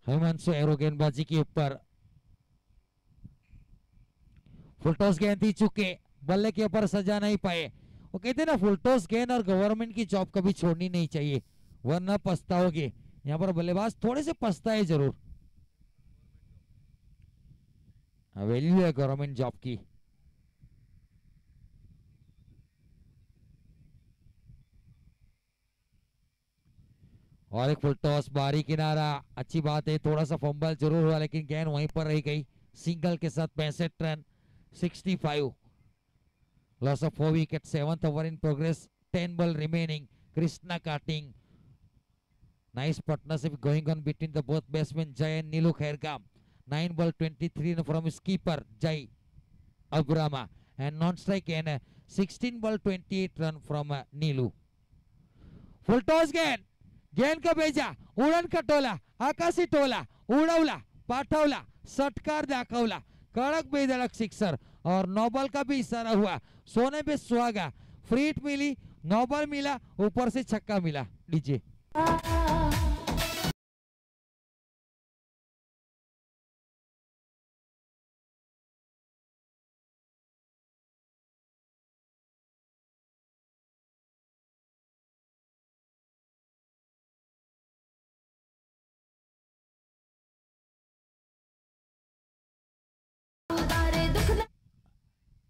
[SPEAKER 2] हिमांशु एरो गेंदबाजी के ऊपर फुलटॉस गेंद ही चुके, बल्ले के ऊपर सजा नहीं पाए। वो कहते हैं ना, फुलटॉस गेंद और गवर्नमेंट की जॉब कभी छोड़नी नहीं चाहिए, वरना पछताओगे। यहाँ पर बल्लेबाज थोड़े से पछताए जरूर, वैल्यू है गवर्नमेंट जॉब की। और एक फुल टॉस, बारी किनारा, अच्छी बात है। थोड़ा सा फंबल जरूर हुआ, लेकिन गेंद वहीं पर रह गई। सिंगल के साथ 65 run, 65। Loss of 4 wicket, 7th over in progress, 10 ball remaining. Krishna Karting, nice partnership going on between the both batsmen Jai and Nilu Khairgam. 9 ball 23 from his keeper Jai Abrama, and non-strike and 16 ball 28 run from Nilu. Full toss गेंद, गेंद का भेजा, उडण कटोला, आकाशी टोला, उडवला, पाठवला, षटकार दाखवला, कड़क बेधड़क sixer, और नौबॉल का भी इशारा हुआ। सोने पे सुहागा, फ्री हिट मिली, नौबॉल मिला, ऊपर से छक्का मिला। डीजे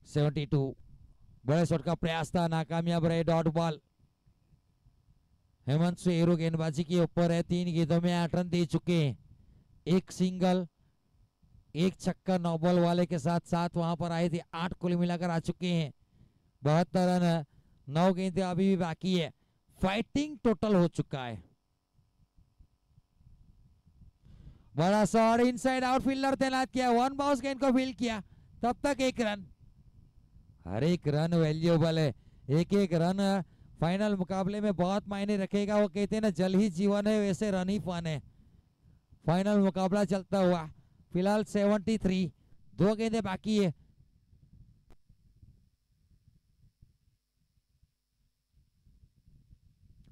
[SPEAKER 2] 72, बड़े शॉट का प्रयास था, नाकामयाब रहे, डॉट बॉल। हेमंत से एरो गेंदबाजी के ऊपर है, 3 गेंदों में 8 रन दे चुके हैं। एक सिंगल, एक छक्का नौ बॉल वाले के साथ 7 वहां पर आए थे, 8 कुल मिलाकर आ चुके हैं। 72 रन, 9 गेंदें अभी भी बाकी है। फाइटिंग टोटल हो चुका है। बड़ा शॉट, इनसाइड आउटफील्डर तैनात किया, 1 बाउंस गेंद को फील्ड किया, तब तक 1 रन। हर एक रन वैल्यूएबल है, एक एक रन फाइनल मुकाबले में बहुत मायने रखेगा। वो कहते हैं ना, जल ही जीवन है, वैसे रन ही फन है। फाइनल मुकाबला चलता हुआ, फिलहाल 73, 2 गेंदें बाकी है।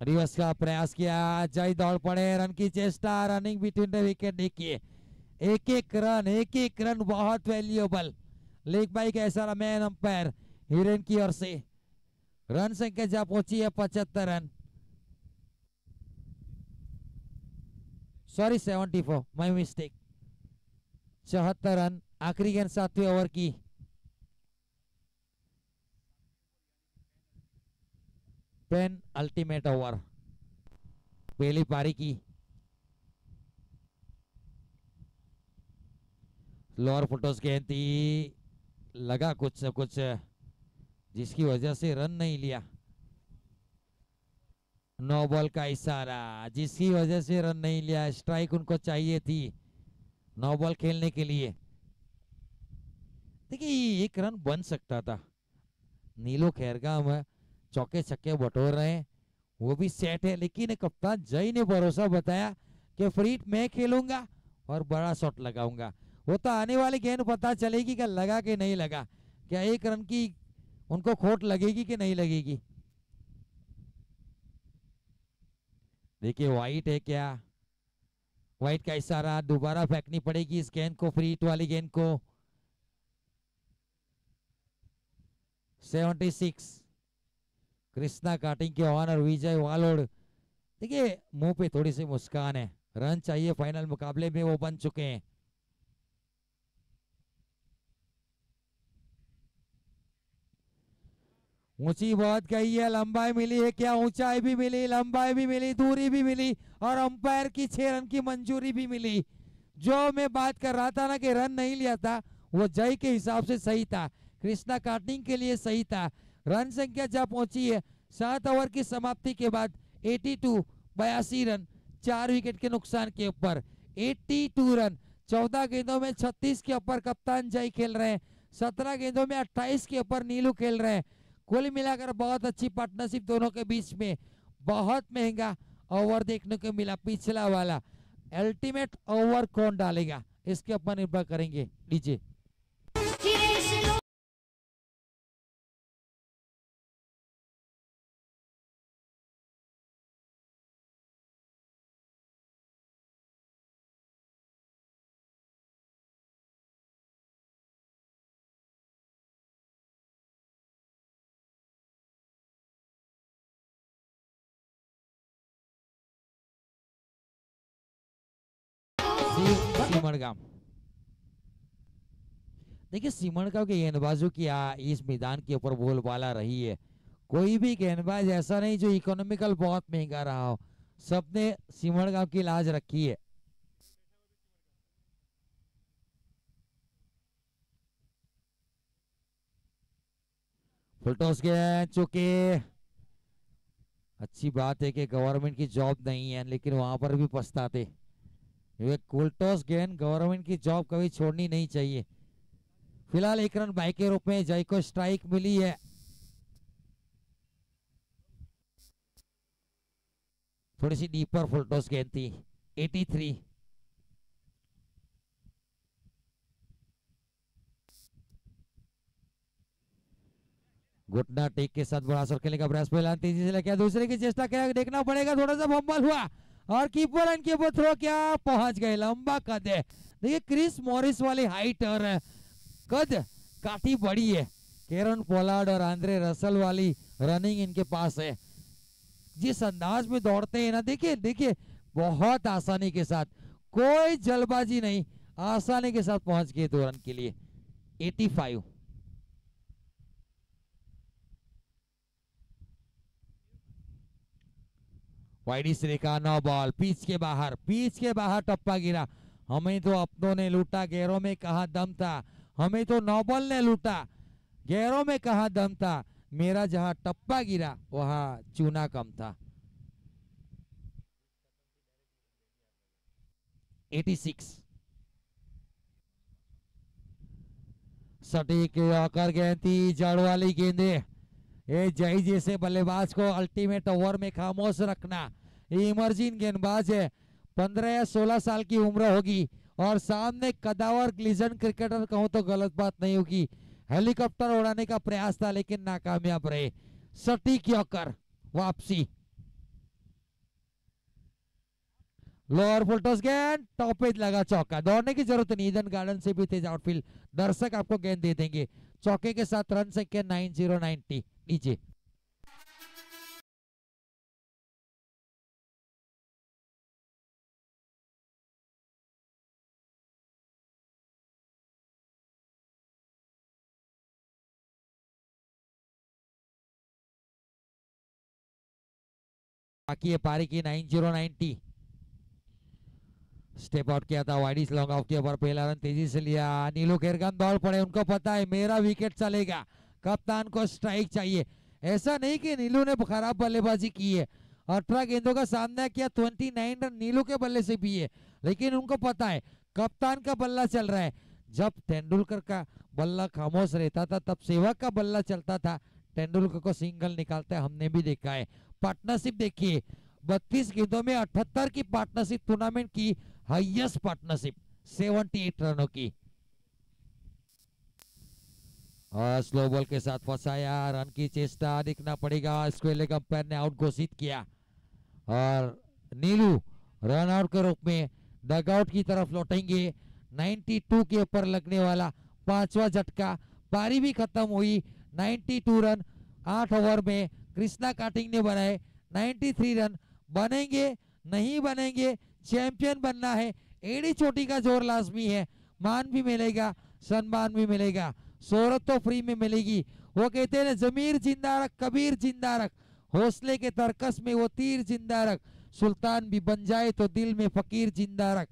[SPEAKER 2] रिवर्स का प्रयास किया, जय दौड़ पड़े, रन की चेष्टा, रनिंग बिटवीन द विकेट। देखिए एक एक रन बहुत वैल्यूएबल। लेग बाई का इशारा मैन अंपायर हिरेन की ओर से। रन संख्या जा पहुंची है 75 run, sorry 74, my mistake. 74 run, आखिरी गेंद 7वें ओवर की। पेन अल्टीमेट ओवर, पहली पारी की। लोअर फुटोस गेंद थी, लगा कुछ न कुछ, जिसकी वजह से रन नहीं लिया। 9 बॉल का इशारा, जिसकी वजह से रन नहीं लिया। स्ट्राइक उनको चाहिए थी 9 बॉल खेलने के लिए। देखिए 1 रन बन सकता था। नीलो खैरगाम चौके छक्के बटोर रहे हैं, वो भी सेट है, लेकिन कप्तान जय ने भरोसा बताया कि फ्री हिट मैं खेलूंगा और बड़ा शॉट लगाऊंगा। वो तो आने वाली गेंद पता चलेगी कि लगा कि नहीं लगा, क्या 1 रन की उनको खोट लगेगी कि नहीं लगेगी। देखिए वाइट है क्या, वाइट का इशारा, दोबारा फेंकनी पड़ेगी इस गेंद को, फ्री हिट वाली गेंद को। 76, कृष्णा काटिंग के ऑनर विजय वालोड। देखिए मुंह पे थोड़ी सी मुस्कान है, रन चाहिए फाइनल मुकाबले में, वो बन चुके हैं। ऊंची बहुत गई है, लंबाई मिली है क्या, ऊंचाई भी मिली, लंबाई भी मिली, दूरी भी मिली, और अंपायर की 6 रन की मंजूरी भी मिली। जो मैं बात कर रहा था ना कि रन नहीं लिया था, वो जय के हिसाब से सही था, कृष्णा काटिंग के लिए सही था। रन संख्या जब पहुंची है 7 ओवर की समाप्ति के बाद 82, 82 रन, 4 विकेट के नुकसान के ऊपर 82 रन। 14 गेंदों में 36 के ऊपर कप्तान जय खेल रहे हैं, 17 गेंदों में 28 के ऊपर नीलू खेल रहे हैं। कुल मिलाकर बहुत अच्छी पार्टनरशिप दोनों के बीच में। बहुत महंगा ओवर देखने को मिला पिछला वाला। अल्टीमेट ओवर कौन डालेगा, इसके ऊपर निर्भर करेंगे। डीजे सिमरगाम। देखिए सिमरगाम के गेंदबाजों की इस मैदान के ऊपर बोलबाला रही है। कोई भी गेंदबाज ऐसा नहीं जो इकोनॉमिकल बहुत महंगा रहा हो, सबने सिमरगाम की लाज रखी है। फुलटॉस गेंद चुके। अच्छी बात है कि गवर्नमेंट की जॉब नहीं है, लेकिन वहां पर भी पछताते। ये फुलटॉस गेंद गवर्नमेंट की जॉब कभी छोड़नी नहीं चाहिए। फिलहाल 1 रन बाई के रूप में जय को स्ट्राइक मिली है। थोड़ी सी डीपर फुलटॉस गेंद थी। 83। घुटना टेक के साथ बड़ा सर खेलने का प्रयास पहला तेजी से लेकर दूसरे की चेष्टा क्या देखना पड़ेगा। थोड़ा सा बम्बल हुआ और कीपर रन के ऊपर थ्रो क्या पहुंच गए। लंबा कद है, देखिए क्रिस मॉरिस वाली हाइट और कद काफी बड़ी है। केरन पोलार्ड और आंद्रे रसल वाली रनिंग इनके पास है। जिस अंदाज में दौड़ते हैं ना, देखिए देखिए बहुत आसानी के साथ, कोई जल्दबाजी नहीं, आसानी के साथ पहुंच गए 2 रन के लिए। 85। वाइडी से देखा, नो बॉल, पिच के बाहर टप्पा गिरा। हमें तो अपनों ने लूटा, गैरों में कहा दम था। हमें तो नो बॉल ने लूटा, गैरों में कहा दम था। मेरा जहां टप्पा गिरा वहां चूना कम था। 86। सटीक यॉर्कर गेंद थी, जड़ वाली गेंदे। ये जय जैसे बल्लेबाज को अल्टीमेट ओवर में खामोश रखना। इमर्जिंग गेंदबाज है, 15 या 16 साल की उम्र होगी और सामने कदावर ग्लीजन क्रिकेटर कहूं तो गलत बात नहीं होगी। हेलीकॉप्टर उड़ाने का प्रयास था लेकिन नाकामयाब रहे। सटीक यॉर्कर वापसी। लोअर फुलटॉस गेंद टॉप पे लगा, चौका। दौड़ने की जरूरत नहीं, ईडन गार्डन से भी तेज आउटफील्ड, दर्शक आपको गेंद दे देंगे। चौके के साथ रन संख्या 9090 नीचे। बाकी है पारी की 9090। स्टेप आउट किया था, वाइड लॉन्ग ऑफ के ऊपर पहला रन तेजी से लिया। नीलू खेरगन दौड़ पड़े, उनको पता है मेरा विकेट चलेगा, कप्तान को स्ट्राइक चाहिए। ऐसा नहीं कि नीलू ने खराब बल्लेबाजी की है, 18 गेंदों का सामना किया, 29 रन नीलू के बल्ले से भी है, लेकिन उनको पता है कप्तान का बल्ला चल रहा है। जब तेंदुलकर का बल्ला खामोश रहता था तब सेवक का बल्ला चलता था, तेंदुलकर को सिंगल निकालते हमने भी देखा है। पार्टनरशिप देखिए, 32 गेंदों में 78 की पार्टनरशिप, टूर्नामेंट की हाईएस्ट पार्टनरशिप, 78 रनों की। और स्लो बॉल के साथ फंसाया, रन की चेष्टा दिखना पड़ेगा। स्क्वेले अंपायर ने आउट घोषित किया और नीलू रन आउट के रूप में डगआउट की तरफ लौटेंगे। 92 के ऊपर लगने वाला 5वां झटका, पारी भी खत्म हुई। 92 रन 8 ओवर में कृष्णा काटिंग ने बनाए। 93 रन बनेंगे नहीं बनेंगे, चैंपियन बनना है। एड़ी चोटी का जोर लाजमी है, मान भी मिलेगा, सम्मान भी मिलेगा, शोहरत तो फ्री में मिलेगी। वो कहते हैं जमीर जिंदा रख, कबीर जिंदा रख, हौसले के तरकस में वो तीर जिंदा रख, सुल्तान भी बन जाए तो दिल में फकीर जिंदा रख।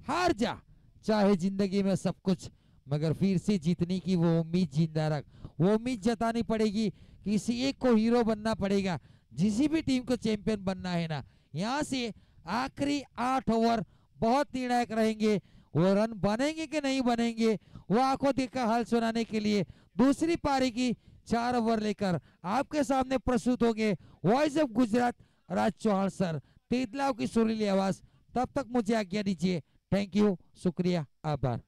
[SPEAKER 2] हार जा चाहे जिंदगी में सब कुछ, मगर फिर से जीतने की वो उम्मीद जिंदा रख। वो उम्मीद जतानी पड़ेगी, किसी एक को हीरो बनना पड़ेगा। जिसी भी टीम को चैंपियन बनना है ना, यहाँ से आखिरी 8 ओवर बहुत निर्णायक रहेंगे। वो रन बनेंगे कि नहीं बनेंगे, वो आंखों देखा हाल सुनाने के लिए दूसरी पारी की 4 ओवर लेकर आपके सामने प्रस्तुत होंगे voice of Gujarat Raj Chauhan sir, Tetlav की सुरीली आवाज। तब तक मुझे आज्ञा दीजिए। थैंक यू, शुक्रिया, आभार।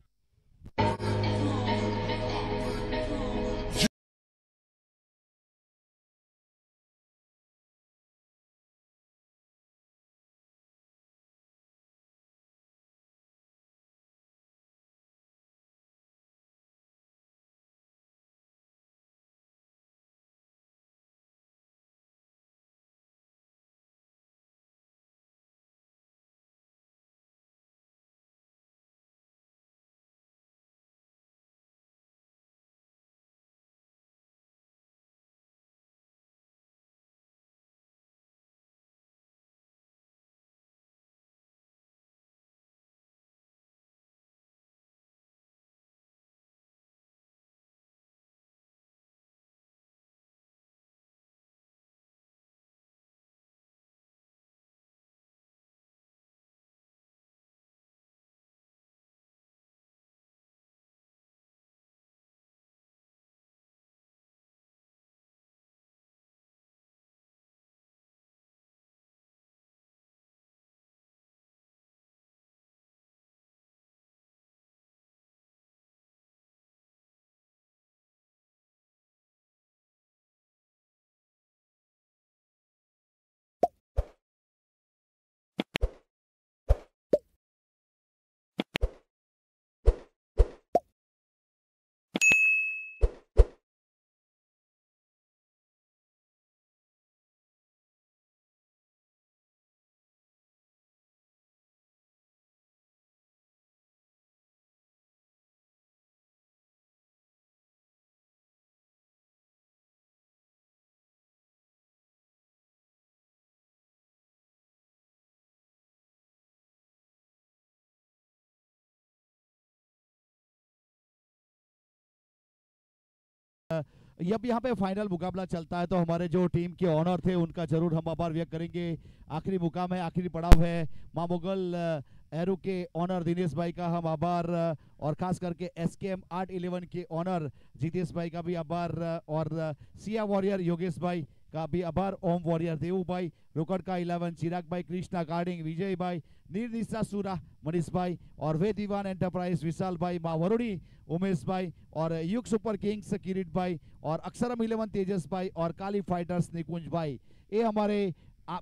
[SPEAKER 1] जब यहाँ पे फाइनल मुकाबला चलता है तो हमारे जो टीम के ऑनर थे उनका जरूर हम आभार व्यक्त करेंगे। आखिरी मुकाम है, आखिरी पड़ाव है। माँ मुगल एरो के ऑनर दिनेश भाई का हम आभार, और खास करके SKM 811 के ऑनर जितेश भाई का भी आभार, और सिया वॉरियर योगेश भाई का भी आभार, ओम वॉरियर देवू भाई, रोकड़ का 11 चिराग भाई, कृष्णा गार्डिंग विजय भाई, निर्निशा सूरा मनीष भाई, और वे दीवान एंटरप्राइज विशाल भाई, माँ वरुणी उमेश भाई, और युग सुपर किंग्स किरीट भाई, और अक्षरम 11 तेजस भाई, और काली फाइटर्स निकुंज भाई। ये हमारे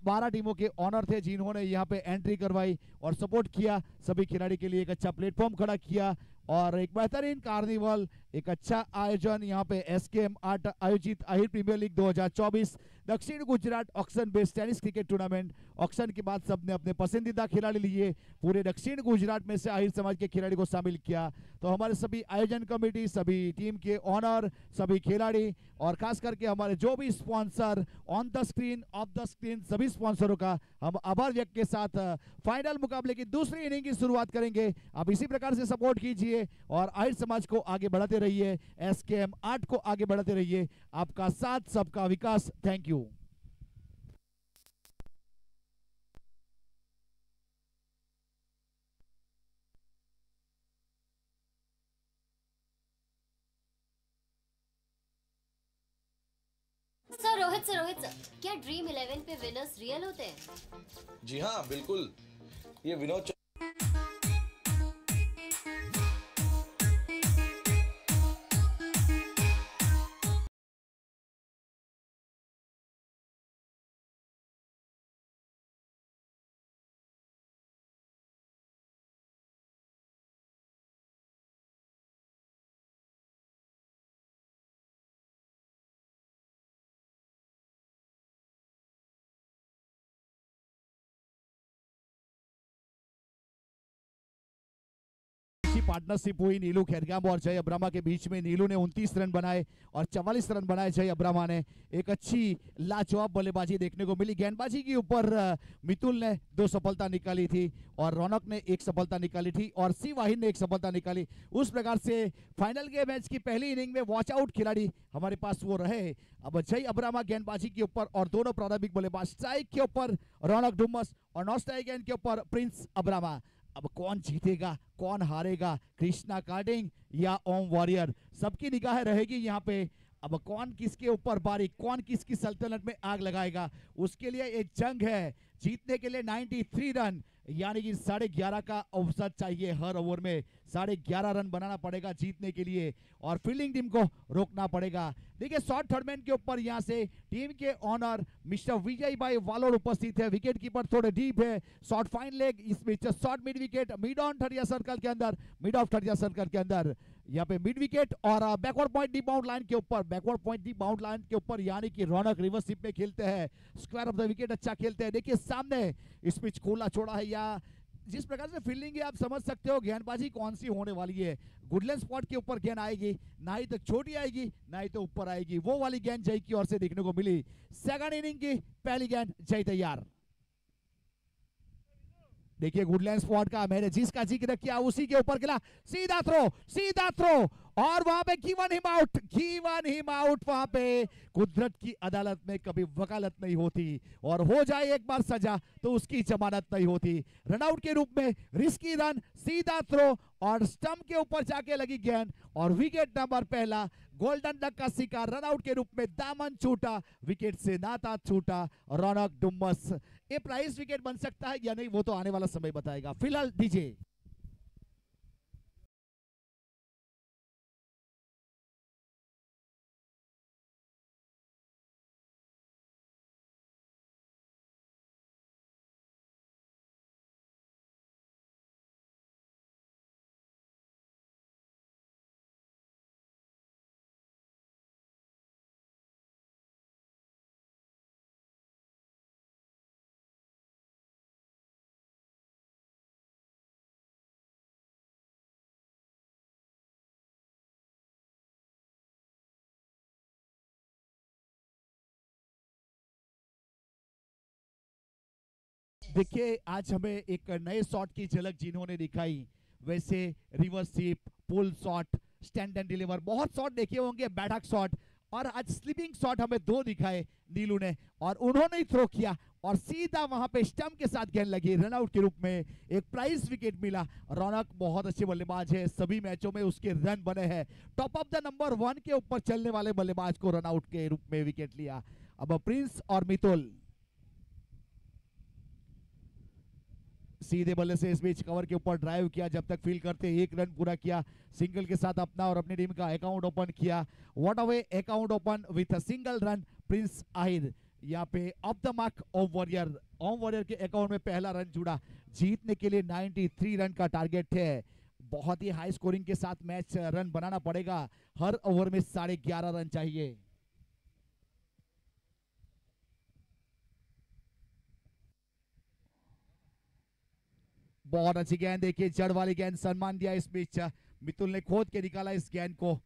[SPEAKER 1] 12 टीमों के ऑनर थे जिन्होंने यहाँ पे एंट्री करवाई और सपोर्ट किया, सभी खिलाड़ी के लिए एक अच्छा प्लेटफॉर्म खड़ा किया, और एक बेहतरीन कार्निवल, एक अच्छा आयोजन यहाँ पे SKM 8 आयोजित अहिर प्रीमियर लीग 2024 दक्षिण Gujarat auction based tennis cricket tournament. Auction के बाद सबने अपने पसंदीदा खिलाड़ी लिए, पूरे दक्षिण गुजरात में से आहिर समाज के खिलाड़ी को शामिल किया। तो हमारे सभी आयोजन कमेटी, सभी टीम के ऑनर, सभी खिलाड़ी, और खास करके हमारे जो भी sponsor on the screen of the screen, सभी स्पॉन्सरों का हम आभार व्यक्त के साथ फाइनल मुकाबले की दूसरी इनिंग की शुरुआत करेंगे। आप इसी प्रकार से सपोर्ट कीजिए और आहिर समाज को आगे बढ़ाते रहिए, SKM 8 को आगे बढ़ाते रहिए। आपका साथ सबका विकास। Thank you.
[SPEAKER 3] रोहित सर, क्या ड्रीम 11 पे विनर्स रियल होते हैं?
[SPEAKER 4] जी हाँ, बिल्कुल। ये विनोद
[SPEAKER 1] पार्टनरशिप हुई नीलू खेरगाम और जय अब्रामा के बीच में। नीलू ने 29 रन बनाए और 44 रन बनाए जय अब्रामा ने। एक अच्छी लाजवाब बल्लेबाजी देखने को मिली। गेंदबाजी के ऊपर मितुल ने 2 सफलता निकाली थी और रौनक ने 1 सफलता निकाली थी और सी वाहिन ने 1 सफलता निकाली। उस प्रकार से फाइनल के मैच की पहली इनिंग में वॉच आउट खिलाड़ी हमारे पास वो रहे। अब जय अब्रामा गेंदबाजी के ऊपर और दोनों प्रारंभिक बल्लेबाज, स्ट्राइक के ऊपर रौनक डुमस और नॉन स्ट्राइक गेंद के ऊपर प्रिंस अब्रामा। अब कौन जीतेगा, कौन हारेगा, कृष्णा कार्डिंग या ओम वॉरियर, सबकी निगाहें रहेगी यहाँ पे। अब कौन किसके ऊपर बारीक, कौन किसकी सल्तनत में आग लगाएगा, उसके लिए एक जंग है। जीतने के लिए 93 रन यानी कि 11.5 का औसत चाहिए हर ओवर में। 11.5 रन बनाना पड़ेगा जीतने के लिए और फील्डिंग टीम को रोकना पड़ेगा। देखिए शॉर्ट थर्डमैन के ऊपर यहाँ से टीम के ऑनर मिस्टर विजय भाई वालोर उपस्थित है। विकेट कीपर थोड़े डीप है। शॉर्ट फाइन लेग, इसमें short mid wicket, mid on थर्डिया सर्कल के अंदर, मिड ऑफ थर्डिया सर्कल के अंदर यहाँ पे मिड विकेट और backward point the bound line के ऊपर, backward point the bound line के ऊपर यानी कि रौनक रिवर्सिप में खेलते हैं। स्क्वायर ऑफ द विकेट अच्छा खेलते हैं। देखिए सामने इस पिच खोला छोड़ा है या जिस प्रकार से फील्डिंग है आप समझ सकते हो गेंदबाजी कौन सी होने वाली है। गुडलैंड स्पॉट के ऊपर गेंद आएगी, ना ही तो छोटी आएगी ना ही तो ऊपर आएगी। वो वाली गेंद जय की ओर से देखने को मिली। सेकंड इनिंग की पहली गेंद, जय तैयार। देखिए गुडलैंड स्पॉट का मैंने जिसका जिक्र किया उसी के ऊपर गिला, सीधा थ्रो और वहां पे गिवन हिम आउट। वहां पे कुदरत की अदालत में कभी वकालत नहीं होती और हो जाए एक बार सजा तो उसकी जमानत नहीं होती। रनआउट के रूप में रिस्की रन, सीधा थ्रो और स्टंप के ऊपर जाके लगी गेंद और विकेट नंबर पहला। गोल्डन डक का शिकार रनआउट के रूप में दामन छूटा, विकेट से नाता छूटा। रौनक डुमस, ये प्राइस विकेट बन सकता है या नहीं वो तो आने वाला समय बताएगा। फिलहाल डीजे देखिए आज हमें एक नए शॉट की झलक जिन्होंने दिखाई, वैसे reverse sweep, pull shot, stand and deliver. बहुत शॉट देखे होंगे, बैठक शॉट, और आज स्लीपिंग शॉट हमें 2 दिखाए नीलू ने, और उन्होंने ही थ्रो किया और सीधा वहां पे स्टंप के साथ गेंद लगी, रनआउट के रूप में एक प्राइज विकेट मिला। रौनक बहुत अच्छे बल्लेबाज है, सभी मैचों में उसके रन बने हैं। टॉप ऑफ द नंबर 1 के ऊपर चलने वाले बल्लेबाज को रनआउट के रूप में विकेट लिया। अब प्रिंस और मितुल सीधे बल्ले से इस बीच कवर के ऊपर ड्राइव किया, जब तक फील करते 1 रन पूरा किया, सिंगल के साथ अपना और अपनी टीम का अकाउंट ओपन किया। What a way account open with a single run, Prince Ahir यहाँ पे off the mark Om warrior के अकाउंट में पहला रन जुड़ा। जीतने के लिए 93 रन का टारगेट है, बहुत ही हाई स्कोरिंग के साथ मैच रन बनाना पड़ेगा, हर ओवर में 11.5 रन चाहिए। बहुत अच्छी गेंद, देखिए जड़ वाली गेंद, सम्मान दिया इस बीच मितुल ने खोद के निकाला इस गेंद को,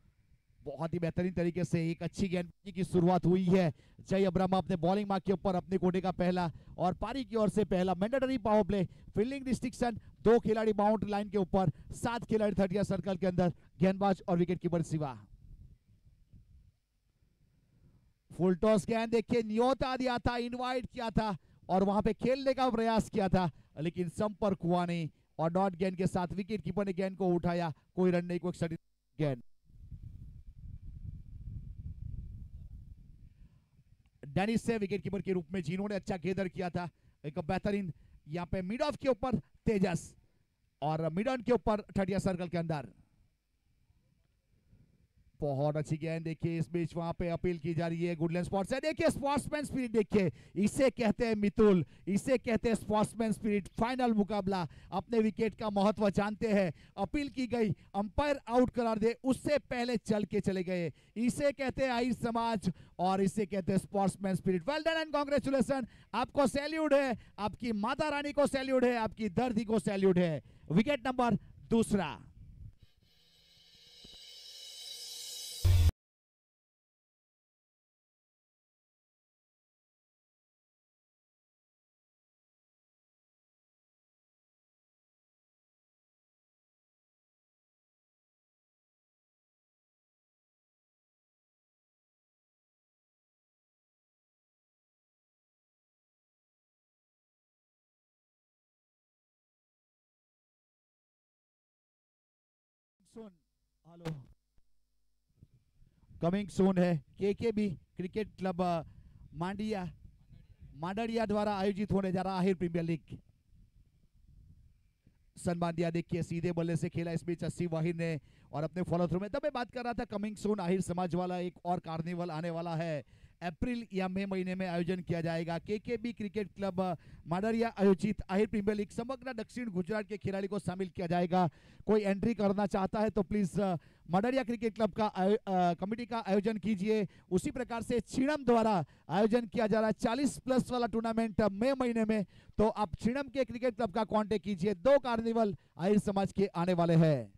[SPEAKER 1] बहुत ही बेहतरीन तरीके से एक अच्छी गेंदबाजी की शुरुआत हुई है। जय अब्रामा अपने बॉलिंग मार्क के ऊपर अपने कोटे का पहला और पारी की ओर से पहला mandatory power play. Fielding restriction, 2 खिलाड़ी बाउंड्री लाइन के ऊपर, 7 खिलाड़ी 30 सर्कल के अंदर, गेंदबाज और विकेट कीपर सिवा। फुल टॉस गेंद, देखिए न्योता दिया था, इनवाइट किया था और वहां पे खेलने का प्रयास किया था, लेकिन संपर्क हुआ नहीं और डॉट गेंद के साथ विकेट कीपर ने गेंद को उठाया, कोई रन नहीं, कोई गेंद। डेनिस से विकेट कीपर के रूप में जिन्होंने अच्छा गेदर किया था, एक बेहतरीन यहाँ पे मिड ऑफ के ऊपर तेजस और मिड ऑन के ऊपर 30 सर्कल के अंदर। बहुत अच्छी गेंद, देखिए इस बीच वहां पे अपील की जा रही है गुडलैंड स्पॉट से। देखिए स्पोर्ट्समैन स्पिरिट, देखिए इसे कहते हैं मितुल, इसे कहते हैं स्पोर्ट्समैन स्पिरिट। फाइनल मुकाबला, अपने विकेट का महत्व जानते हैं, अपील की गई, अंपायर आउट करार दे उससे पहले चल के चले गए, इसे कहते हैं आहिर समाज और इसे कहते हैं sportsman spirit. Well done and congratulation, आपको सैल्यूट है, आपकी माता रानी को सैल्यूट है, आपकी दर्दी को सैल्यूट है। Wicket number 2। Hello, coming soon है केकेबी क्रिकेट क्लब मांडरिया द्वारा आयोजित होने जा रहा है प्रीमियर लीग। सम्मान दिया, देखिए सीधे बल्ले से खेला इस बीच 80 वाहिर ने और अपने फॉलो थ्रू में, तब मैं बात कर रहा था कमिंग सून आहिर समाज वाला एक और कार्निवल आने वाला है, अप्रैल या मई महीने में आयोजन किया जाएगा। केकेबी क्रिकेट क्लब माडरिया आयोजित आहिर प्रीमियर लीग, समग्र दक्षिण गुजरात के खिलाड़ी को शामिल किया जाएगा। कोई एंट्री करना चाहता है तो प्लीज माडरिया क्रिकेट क्लब का कमेटी का आयोजन कीजिए। उसी प्रकार से छिणम द्वारा आयोजन किया जा रहा है 40+ वाला टूर्नामेंट मई महीने में, तो आप छिणम के क्रिकेट क्लब का कांटेक्ट कीजिए। 2 कार्निवल आहिर समाज के आने वाले हैं।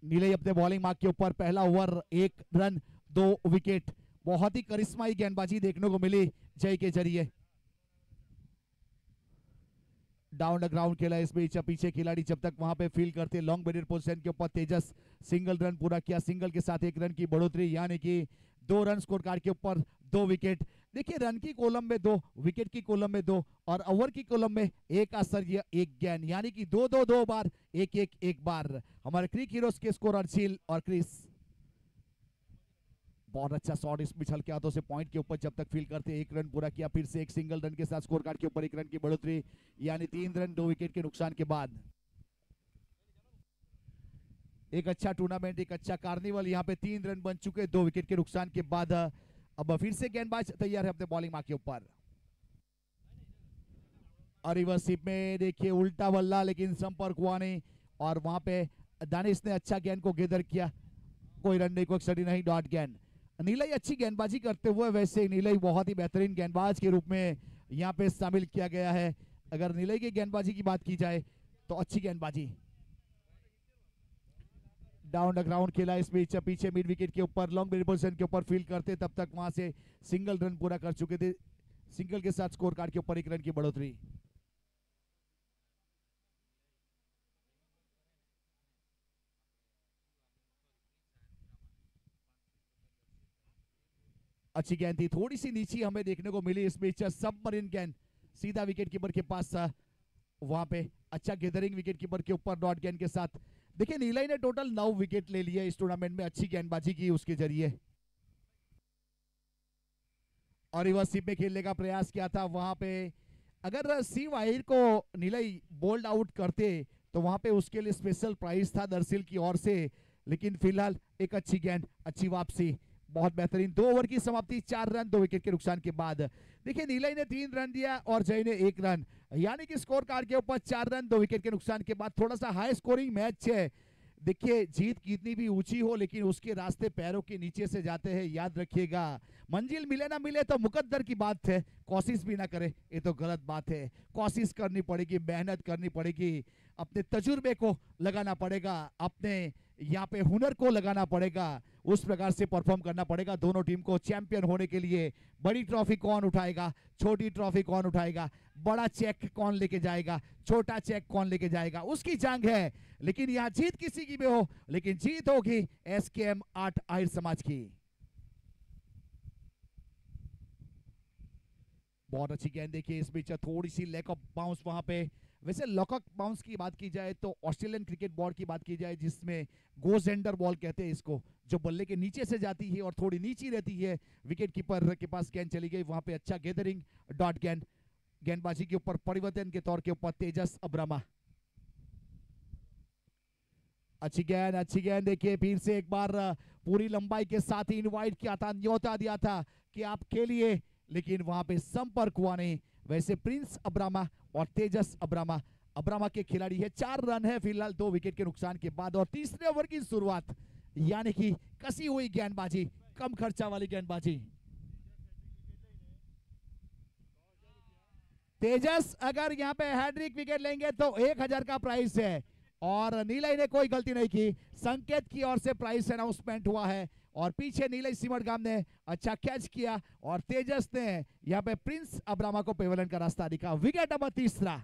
[SPEAKER 1] नीले अपने बॉलिंग मार्क के ऊपर, पहला ओवर 1 रन 2 विकेट, बहुत ही करिश्माई गेंदबाजी देखने को मिली जय के जरिए। डाउन द ग्राउंड खेला इस बीच, पीछे खिलाड़ी जब तक वहां पे फील करते, लॉन्ग बैटर पोजीशन के ऊपर तेजस सिंगल रन पूरा किया, सिंगल के साथ 1 रन की बढ़ोतरी, यानी कि 2 रन स्कोर कार्ड के ऊपर 2 विकेट। देखिए रन की कॉलम में 2, विकेट की कॉलम में 2 और ओवर की कॉलम में 1 आश्चर्य 1 गेंद, यानी कि 2-2 बार, 1-1 बार। हमारे क्रिक हीरोज के स्कोर अर्शिल और क्रिस। बहुत अच्छा शॉट इस बीच हल्के हाथों से पॉइंट के ऊपर जब तक फील करते, 1 रन पूरा किया, फिर से एक सिंगल रन के साथ स्कोर कार्ड के ऊपर 1 रन की बढ़ोतरी, यानी 3 रन 2 विकेट के नुकसान के बाद। एक अच्छा टूर्नामेंट, एक अच्छा कार्निवल, यहाँ पे 3 रन बन चुके 2 विकेट के नुकसान के बाद। अब फिर से गेंदबाज तैयार है अपने बॉलिंग मार्क के ऊपर, और रिवर्सिप में देखिए उल्टा बल्ला, लेकिन संपर्क हुआ नहीं और वहां पे दानिश ने अच्छा गेंद को गेदर किया, कोई रन नहीं, कोई स्टडी नहीं, डॉट गेंद। नीलई अच्छी गेंदबाजी करते हुए, वैसे नीलई बहुत ही बेहतरीन गेंदबाज के रूप में यहाँ पे शामिल किया गया है। अगर नीलई की गेंदबाजी की बात की जाए तो अच्छी गेंदबाजी। डाउन द ग्राउंड खेला इस बीच, पीछे मिड विकेट के ऊपर लॉन्ग मिड पोजीशन के ऊपर फील्ड करते, तब तक वहां से सिंगल रन पूरा कर चुके थे। सिंगल के साथ स्कोर कार्ड के ऊपर 1 रन की बढ़ोतरी। अच्छी गेंद थी, थोड़ी सी नीची हमें देखने को मिली इस बीच, सबमरीन गेंद सीधा विकेट कीपर के पास, वहां पे अच्छा गैदरिंग विकेट कीपर के ऊपर डॉट गेंद के साथ। देखिए नीलाई ने टोटल 9 विकेट ले लिए इस टूर्नामेंट में, अच्छी गेंदबाजी की उसके जरिए, और रिवर्स स्वीप में खेलने का प्रयास किया था। वहां पे अगर सी वाहिर को नीलाई बोल्ड आउट करते तो वहां पे उसके लिए स्पेशल प्राइज था दरसिल की ओर से, लेकिन फिलहाल एक अच्छी गेंद, अच्छी वापसी, बहुत बेहतरीन। 2 ओवर की समाप्ति, 4 रन 2 विकेट के नुकसान के बाद। देखिए नीलाई ने 3 रन दिया और जय ने 1 रन, यानी कि स्कोर कार्ड के ऊपर 4 रन 2 विकेट के नुकसान के बाद थोड़ा सा हाई स्कोरिंग मैच है। देखिए जीत कितनी भी ऊंची हो लेकिन उसके रास्ते पैरों के नीचे से जाते हैं, याद रखिएगा। मंजिल मिले ना मिले तो मुकद्दर की बात है, कोशिश भी ना करे ये तो गलत बात है। कोशिश करनी पड़ेगी, मेहनत करनी पड़ेगी, अपने तजुर्बे को लगाना पड़ेगा, अपने यहाँ पे हुनर को लगाना पड़ेगा, उस प्रकार से परफॉर्म करना पड़ेगा दोनों टीम को चैंपियन होने के लिए। बड़ी ट्रॉफी कौन उठाएगा, छोटी ट्रॉफी कौन उठाएगा, बड़ा चेक कौन लेके जाएगा, छोटा चेक कौन लेके जाएगा, उसकी जंग है। लेकिन यहाँ जीत किसी की भी हो, लेकिन जीत होगी एसकेएम 8 आहिर समाज की। बहुत अच्छी गेंद देखिए इस बीच, थोड़ी सी लैक ऑफ बाउंस वहां पे। वैसे लॉकअप बाउंस की बात की जाए तो ऑस्ट्रेलियन क्रिकेट बोर्ड की बात की जाए जिसमें गोजेंडर बॉल कहते हैं इसको, जो बल्ले के नीचे से जाती है और थोड़ी नीची रहती है, विकेट कीपर के पास गेंद चली गई, वहां पे अच्छा गैदरिंग डॉट गेंद, गेंदबाजी के ऊपर परिवर्तन के तौर के ऊपर तेजस अब्रामा। अच्छी गेंद देखिए, फिर से एक बार पूरी लंबाई के साथ ही इनवाइट किया था, न्योता दिया था कि आप खेलिए, लेकिन वहां पे संपर्क हुआ नहीं। वैसे प्रिंस अब्रामा और तेजस अब्रामा के खिलाड़ी है। 4 रन है फिलहाल 2 विकेट के नुकसान के बाद, और तीसरे ओवर की शुरुआत, यानी कि कसी हुई गेंदबाजी, कम खर्चा वाली गेंदबाजी। तेजस अगर यहाँ पे हैट्रिक विकेट लेंगे तो 1000 का प्राइस है, और नीलाई ने कोई गलती नहीं की, संकेत की ओर से प्राइस अनाउंसमेंट हुआ है, और पीछे नीलाई सिमरगाम ने अच्छा कैच किया और तेजस ने यहाँ पे प्रिंस अब्रामा को पेवलन का रास्ता दिखा। Wicket number 3।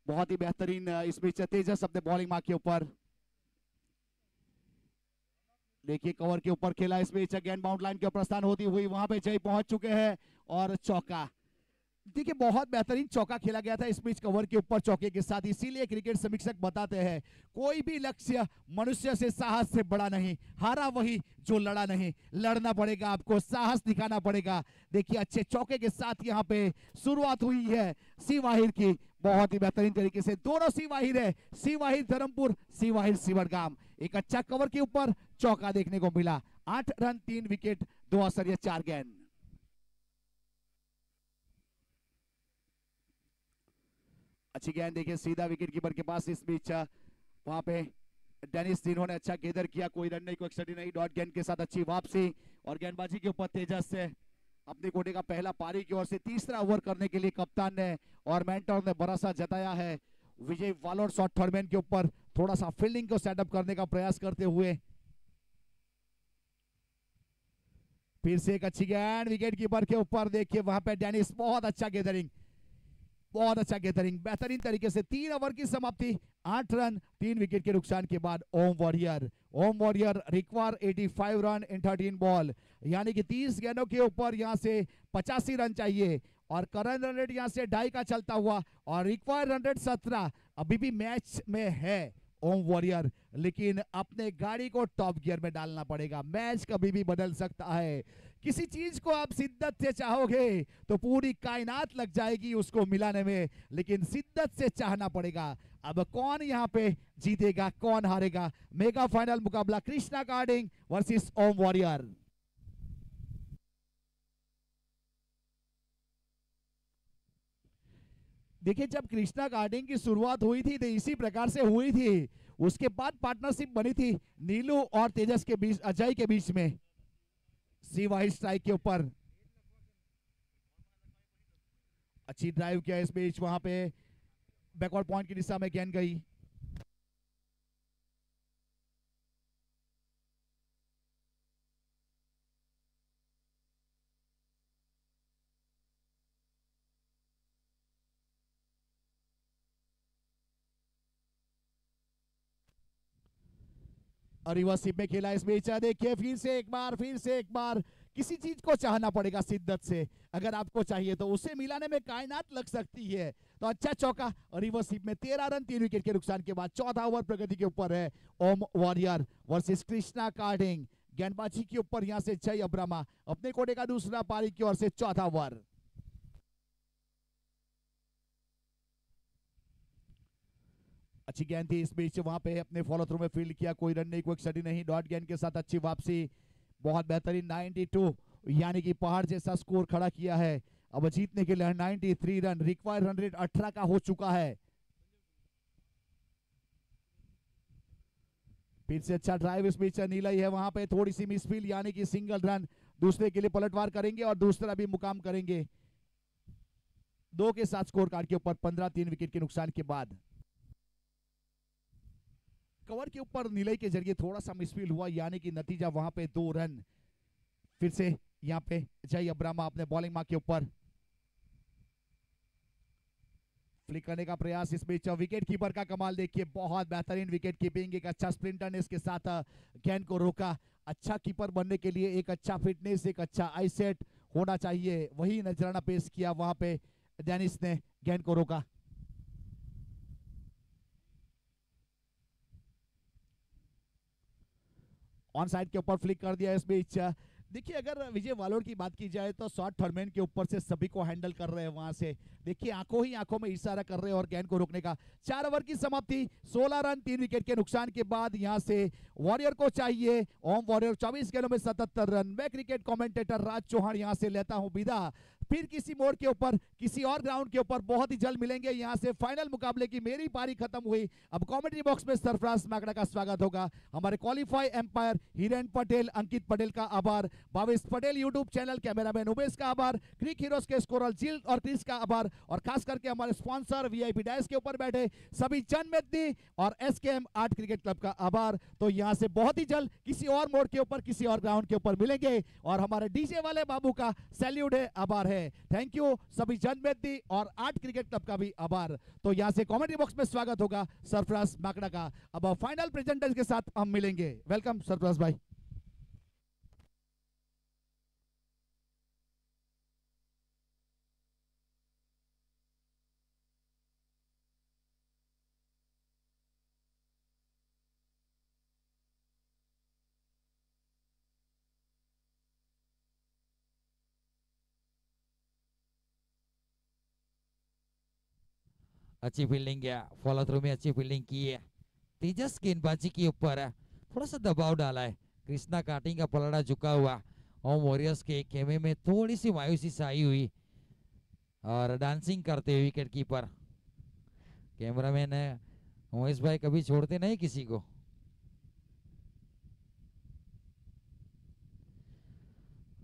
[SPEAKER 1] बहुत ही बेहतरीन इस बीच तेजस अपने बॉलिंग मार्क के ऊपर, देखिए कवर के ऊपर खेला इस बीच, गेंद बाउंड लाइन के ऊपर प्रस्थान होती हुई वहां पे जय पहुंच चुके हैं और चौका। देखिए बहुत बेहतरीन चौका खेला गया था इस बीच कवर के ऊपर चौके के साथ। इसीलिए क्रिकेट समीक्षक बताते हैं कोई भी लक्ष्य मनुष्य से साहस से बड़ा नहीं, हारा वही जो लड़ा नहीं। लड़ना पड़ेगा, आपको साहस दिखाना पड़ेगा। देखिए अच्छे चौके के साथ यहाँ पे शुरुआत हुई है सी वाहिर की, बहुत ही बेहतरीन तरीके से। दोनों सी वाहिर है, सी वाहिर धर्मपुर, सी वाहिर सिमरगाम। एक अच्छा कवर के ऊपर चौका देखने को मिला। 8 रन 3 विकेट 2 असरिया 4 गेंद। अच्छी गेंद देखिए सीधा विकेट कीपर के पास, इस बीच वहां पे डेनिस जिन्होंने अच्छा गेदर किया, कोई रन नहीं, कोई एक्सट्री नहीं, डॉट गेंद के साथ अच्छी वापसी और गेंदबाजी के ऊपर तेजस से अपने कोटे का पहला पारी की ओर से तीसरा ओवर करने के लिए कप्तान ने और मेंटर ने भरोसा जताया है। विजय वालोर शॉट थर्डमैन के ऊपर थोड़ा सा फील्डिंग को सेटअप करने का प्रयास करते हुए फिर से एक अच्छी गेंद विकेट कीपर के ऊपर, देखिए वहां पे डेनिस बहुत अच्छा गेदरिंग, बहुत अच्छा गेटरिंग, बेहतरीन तरीके से 3 ओवर की समाप्ति, 8 रन 3 विकेट के नुकसान के बाद Om warrior require 85 run in 13 ball, यानी कि 30 गेंदों के ऊपर यहां से 85 रन चाहिए और करंट रन रेट यहां से 2.5 का चलता हुआ और रिक्वायर रन रेट 17 अभी भी मैच में है ओम वॉरियर, लेकिन अपने गाड़ी को टॉप गियर में डालना पड़ेगा, मैच कभी भी बदल सकता है। किसी चीज को आप शिद्दत से चाहोगे तो पूरी कायनात लग जाएगी उसको मिलाने में, लेकिन शिद्दत से चाहना पड़ेगा। अब कौन यहाँ पे जीतेगा, कौन हारेगा? मेगा फाइनल मुकाबला कृष्णा कार्डिंग वर्सेस ओम वॉरियर। देखिए, जब कृष्णा कार्डिंग की शुरुआत हुई थी तो इसी प्रकार से हुई थी, उसके बाद पार्टनरशिप बनी थी नीलू और तेजस के बीच, अजय के बीच में। सी वाइड स्ट्राइक के ऊपर अच्छी ड्राइव किया इस बीच, वहां पे बैकवर्ड पॉइंट की दिशा में गेंद गई। और रिवर्सिप में खेला इस बीच। देखिए फिर से एक बार किसी चीज को चाहना पड़ेगा शिद्दत से, अगर आपको चाहिए तो उसे मिलाने में कायनात लग सकती है। तो अच्छा चौका और रिवर्सिप में 13 रन 3 विकेट के नुकसान के बाद 14 ओवर प्रगति के ऊपर है ओम वॉरियर वर्सेस कृष्णा कार्डिंग। गेंदबाजी के ऊपर यहां से जय अब्रामा अपने कोटे का दूसरा पारी की ओर से चौथा ओवर। अच्छी गेंद थी इस बीच, वहां पे अपने फॉलो थ्रू में फील्ड किया, कोई रन नहीं, कोई स्टडी नहीं, डॉट गेंद के साथ अच्छी वापसी, बहुत बेहतरीन 92 यानी कि पहाड़ जैसा स्कोर खड़ा किया है। अब जीतने के लिए 93 रन, रिक्वायर्ड रन रेट 18 का हो चुका है। फिर से अच्छा ड्राइव इस बीच नीला ही है, वहां पे थोड़ी सी मिसफील्ड यानी कि सिंगल रन, दूसरे के लिए पलटवार करेंगे और दूसरा भी मुकाम करेंगे। 2 के साथ स्कोर कार्ड के ऊपर 15 3 विकेट के नुकसान के बाद। कवर के ऊपर नीलई के जरिए थोड़ा सा मिसफील्ड हुआ, यानी कि नतीजा वहां पे 2 रन। फिर से यहां पे जय अब्रामा अपने बॉलिंग मार्क के ऊपर फ्लिक करने का प्रयास, इस बीच विकेट कीपर का कमाल देखिए, बहुत बेहतरीन विकेट कीपिंग, एक अच्छा स्प्रिंटर ने इसके साथ गेंद को रोका। अच्छा कीपर बनने के लिए एक अच्छा फिटनेस, एक अच्छा आई सेट होना चाहिए, वही नजराना पेश किया वहां पे डेनिस ने गेंद को रोका। ऑन साइड के ऊपर फ्लिक कर दिया इस बीच। देखिए अगर विजय वालोर की बात की जाए तो शॉर्ट टूर्नामेंट के ऊपर से सभी को हैंडल कर रहे हैं, वहां से देखिए आंखों ही आंखों में इशारा कर रहे हैं और गेंद को रोकने का। 4 ओवर की समाप्ति, 16 रन 3 विकेट के नुकसान के बाद यहां से वॉरियर को चाहिए ओम वॉरियर 24 गेंदों में 77 रन। मैं क्रिकेट कमेंटेटर राज चौहान यहां से लेता हूं विदा, फिर किसी मोड़ के ऊपर किसी और ग्राउंड के ऊपर बहुत ही जल्द मिलेंगे। यहां से फाइनल मुकाबले की मेरी पारी खत्म हुई। अब कमेंट्री बॉक्स में सरफराज माकड़ा का स्वागत होगा। हमारे क्वालिफाई एम्पायर हिरेन पटेल, अंकित पटेल का आभार, Bhavesh Patel YouTube channel, cameraman Umesh का आभार, क्रिक हीरोज के स्कोरर जिल और क्रिस का आभार, और खास करके हमारे स्पॉन्सर वीआईपी डैश के ऊपर बैठे सभी जनमेदनी और एसकेएम आर्ट क्रिकेट क्लब का आभार। तो यहां से बहुत ही जल्द किसी और मोड़ के ऊपर किसी और ग्राउंड के ऊपर मिलेंगे, और हमारे डीजे वाले बाबू का सैल्यूट है, आभार है, थैंक यू। सभी जनमेदनी और आर्ट क्रिकेट क्लब का भी आभार। तो यहां से कमेंट्री बॉक्स में स्वागत होगा सरफराज माकड़ा का। अब फाइनल प्रेजेंटर्स के साथ हम मिलेंगे। वेलकम सरफराज भाई।
[SPEAKER 2] अच्छी फील्डिंग है, फॉलो थ्रू में अच्छी फील्डिंग की है। तेजस गेंदबाजी के ऊपर थोड़ा सा दबाव डाला है, कृष्णा कार्डिंग का पलड़ा झुका हुआ, ओम वॉरियर्स के खेमे में थोड़ी सी मायूसी छाई हुई और डांसिंग करते हुए विकेट कीपर। कैमरामैन है उमेश भाई, कभी छोड़ते नहीं किसी को।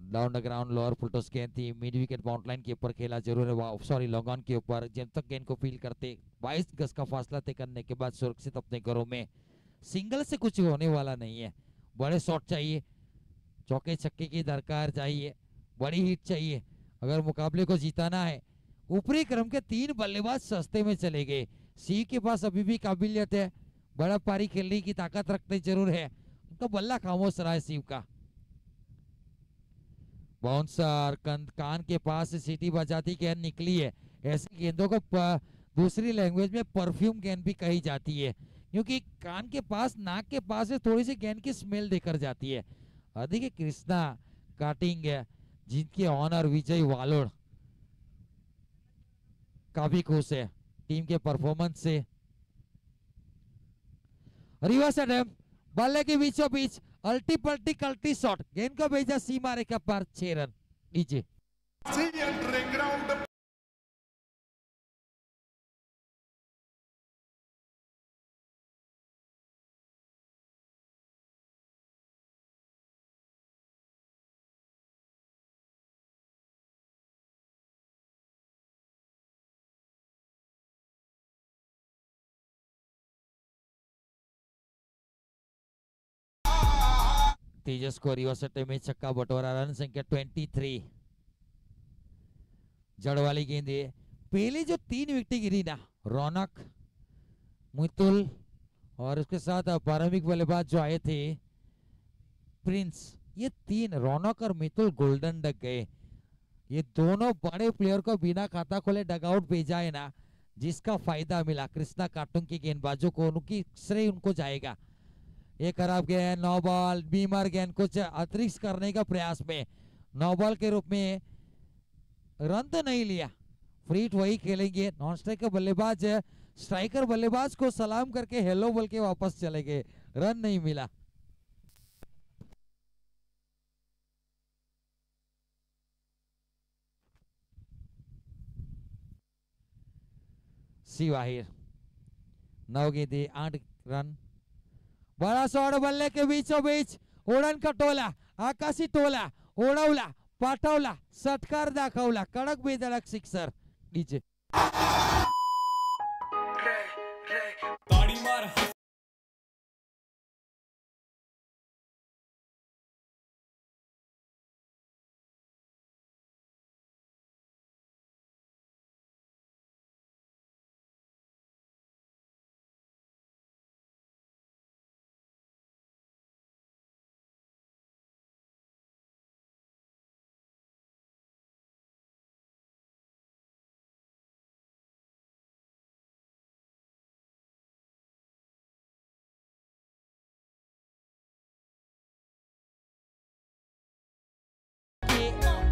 [SPEAKER 2] Down the ground lower full toss गेंद थी, मिड विकेट बाउंड लाइन के ऊपर खेला जरूर है, सॉरी लॉन्ग ऑन के ऊपर। जब तक गेंद को फील करते 22 गज का फासला तय करने के बाद सुरक्षित अपने घरों में, सिंगल से कुछ होने वाला नहीं है, बड़े शॉट चाहिए, चौके छक्के की दरकार चाहिए, बड़ी हिट चाहिए। अगर मुकाबले को जीताना है ऊपरी क्रम के 3 बल्लेबाज सस्ते में चले गए। सी के पास अभी भी काबिलियत है, बड़ा पारी खेलने की ताकत रखते जरूर है, उनका बल्ला खामोश रहा है शिव का। बाउंसर कान के पास से सीटी बजाती गेंद निकली है। ऐसी गेंदों को दूसरी लैंग्वेज में परफ्यूम गेंद भी कही जाती है, क्योंकि कान के पास, नाक के पास से थोड़ी सी गेंद की स्मेल देकर जाती है। अधिक कृष्णा काटिंग जिनके ऑनर विजय वालोड़ काफी खुश है टीम के परफॉर्मेंस से। रिवर्स अटेम्प्ट, बल्ले के बीचों बीच अल्टी पल्टी कल्टी शॉट, गेंद को भेजा सीमा रेखा पर 6 रन नीचे। तेजस को रिवर्स अटैम्प्ट में छक्का बटोरा, रन संख्या 23। जड़ वाली गेंद है। पहले जो 3 विकेट गिरी ना, रौनक, मितुल और उसके साथ प्रारंभिक बल्लेबाज जो आए थे प्रिंस, ये 3 रौनक और मितुल गोल्डन डक गए। ये दोनों बड़े प्लेयर को बिना खाता खोले डगआउट भेजा है ना, जिसका फायदा मिला कृष्णा कार्टून के गेंदबाजों को, उनकी श्रेय उनको जाएगा। ये खराब गेंद, नो बॉल, बीमर गेंद कुछ अतिरिक्त करने का प्रयास में नो बॉल के रूप में रन तो नहीं लिया, फ्रीट वही खेलेंगे। नॉन स्ट्राइकर बल्लेबाज स्ट्राइकर बल्लेबाज को सलाम करके हेलो बोल के वापस चले गए, रन नहीं मिला। शिवाहिर 9 गेंदे 8 रन। बड़ा शॉट बल्ले के बीचों बीच, उड़न का टोला, आकाशी टोला, उड़वला, पाठवला, सटकार दाखवला, कडक बेधडक सिक्सर नीचे।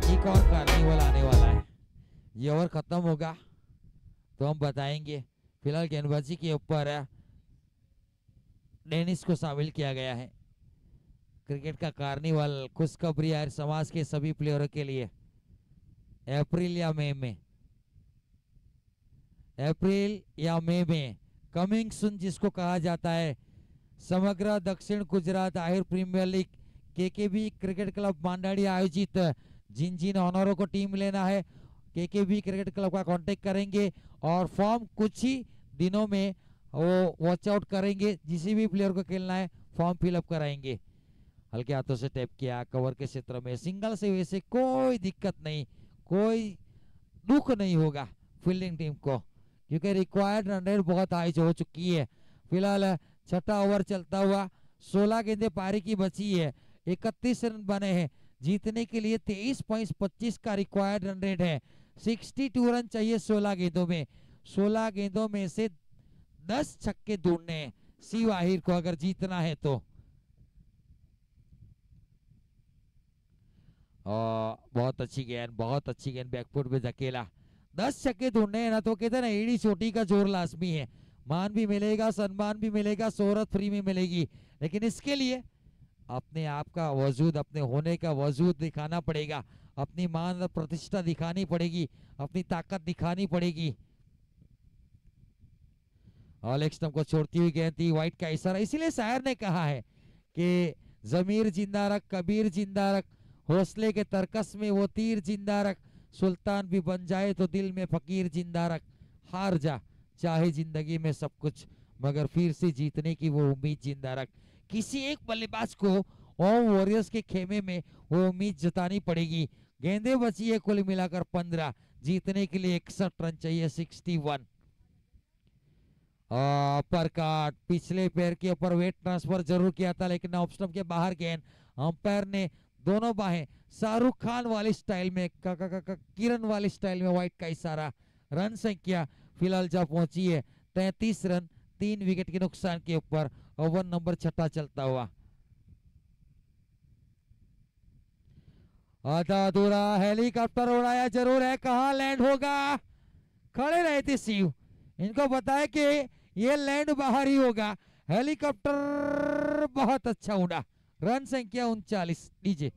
[SPEAKER 2] एक और कार्निवल आने वाला है, ये ओवर खत्म होगा तो हम बताएंगे। फिलहाल गेंदबाजी के ऊपर डेनिस को शामिल किया गया है। क्रिकेट का कार्निवल खुशखबरी है समाज के सभी प्लेयरों के लिए। अप्रैल या मई में कमिंग सून जिसको कहा जाता है, समग्र दक्षिण Gujarat Ahir premier league KKB cricket club Mandadi आयोजित जिन ऑनरों को टीम लेना है, केकेबी क्रिकेट क्लब का कांटेक्ट करेंगे और फॉर्म कुछ ही दिनों में वो वॉच आउट करेंगे। जिस भी प्लेयर को खेलना है फॉर्म फिलअप कराएंगे। हल्के हाथों से टैप किया कवर के क्षेत्र में, सिंगल से वैसे कोई दिक्कत नहीं, कोई दुख नहीं होगा फील्डिंग टीम को, क्योंकि रिक्वायर्ड रन रेट बहुत हाई हो चुकी है। फिलहाल छठा ओवर चलता हुआ, 16 गेंदें पारी की बची है, 31 रन बने हैं। जीतने के लिए 23.25 का रिक्वायर्ड रन रेट है। 62 रन चाहिए 16 गेंदों में। 16 गेंदों में से 10 छक्के ढूंढने हैं शिवाहिर को अगर जीतना है तो। बहुत अच्छी गेंद बैकफुट पे धकेला। 10 छक्के ढूंढने हैं ना, तो कहते हैं ना एड़ी चोटी का जोर लाजमी है। मान भी मिलेगा, सम्मान भी मिलेगा, शोहरत फ्री में मिलेगी, लेकिन इसके लिए अपने आप का वजूद, अपने होने का वजूद दिखाना पड़ेगा, अपनी मान और प्रतिष्ठा दिखानी पड़ेगी, अपनी ताकत दिखानी पड़ेगी। लेग स्टंप को छोड़ती हुई गेंद थी, व्हाइट का इशारा। इसीलिए शायर ने कहा है कि जमीर जिंदा रख, कबीर जिंदा रख, हौसले के तरकस में वो तीर जिंदा रख, सुल्तान भी बन जाए तो दिल में फकीर जिंदा रख। हार जा चाहे जिंदगी में सब कुछ, मगर फिर से जीतने की वो उम्मीद जिंदा रख। किसी एक बल्लेबाज को ओम वॉरियर्स के खेमे में वो उम्मीद जतानी पड़ेगी। गेंदें बची है कुल मिलाकर 15, जीतने के लिए 61 रन चाहिए 61। अपर काट पिछले पैर के ऊपर वेट ट्रांसफर जरूर किया था लेकिन ऑफ स्टंप के बाहर गेंद। अंपायर ने दोनों बाहें शाहरुख खान वाली स्टाइल में किरण वाली स्टाइल में व्हाइट का इशारा। रन संख्या फिलहाल जा पहुंची है 33 रन 3 विकेट के नुकसान के ऊपर। ओवर नंबर 6 चलता हुआ। आधा अधूरा हेलीकॉप्टर उड़ाया जरूर है, कहां लैंड होगा। खड़े रहे थे शिव, इनको बताया कि ये लैंड बाहर ही होगा। हेलीकॉप्टर बहुत अच्छा उड़ा। रन संख्या 39। डीजे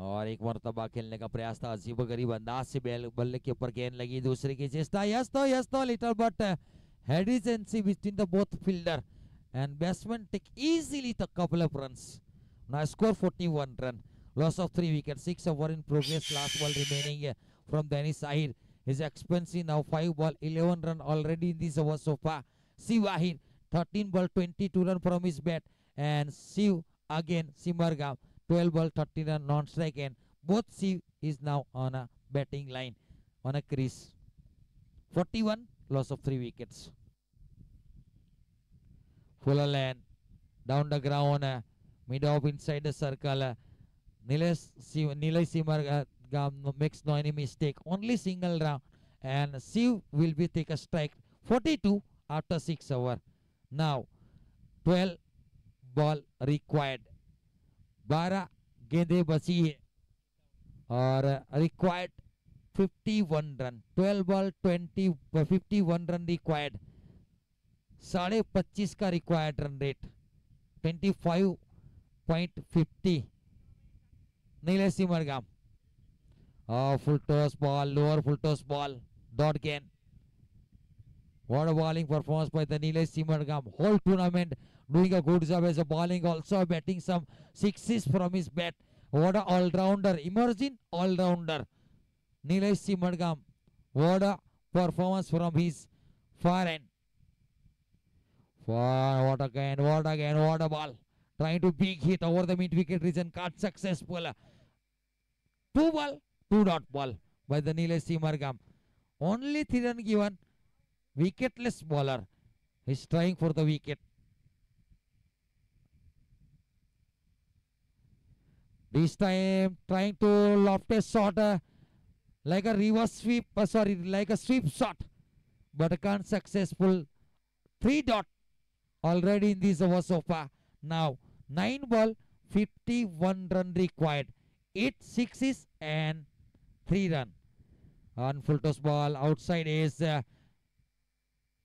[SPEAKER 2] और एक मरतबा खेलने का प्रयास था। अजीब गरीब अंदाज से बल्ले के ऊपर गेंद लगी। दूसरे की चेष्टा। यस तो little but hesitancy between the both fielder and batsman take easily the couple of runs. Now score 41 run. Loss of 3 wickets. 6 over in progress. Last ball remaining from Danish Ahir. His expensive now 5 ball 11 run already in this over so far. Shiv Ahir 13 ball 22 run from his bat and Shiv again Simargam 12 ball 30 run non-strike and both Shiv is now on a batting line on a crease. 41 loss of 3 wickets. Fuller land down the ground mid off inside the circle. Nilay Simargam makes no any mistake. Only single round and Shiv will be take a strike. 42 after 6 over. Now 12 ball required. 12 गेंदे बची है और required 51 run. 12 ball 51 run required. 25.5 का required run rate 25.50। Nilesh Simargam full toss ball lower full toss ball dot गेंद। What a bowling performance by the Nilesh Simargam. Whole tournament doing a good job as a bowling, also batting some sixes from his bat. What a all-rounder, emerging all-rounder. Nilesh Simargam. What a performance from his far end. What again, what a ball. Trying to big hit over the mid-wicket region, caught successful. 2 ball, 2 dot ball by the Nilesh Simargam. Only 3 run given. Wicketless bowler. He's trying for the wicket. This time trying to loft a shot like a reverse sweep, like a sweep shot, but can't successful. 3 dot already in this over so far. Now 9 ball 51 run required. 8 sixes and 3 run. On full toss ball outside is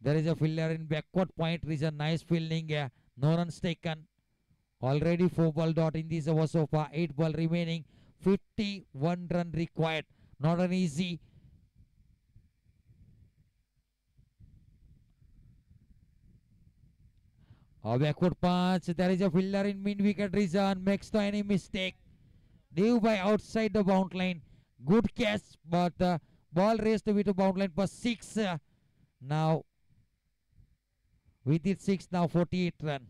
[SPEAKER 2] there is a fielder in backward point region. Nice fielding. No runs taken. Already 4 ball dot in this over so far. 8 ball remaining. 51 run required. Not an easy. A backward punch. There is a fielder in mid wicket region. Makes no any mistake. Due by outside the bound line. Good catch, but ball raised to the bound line for 6. Now with it 6 now 48 run.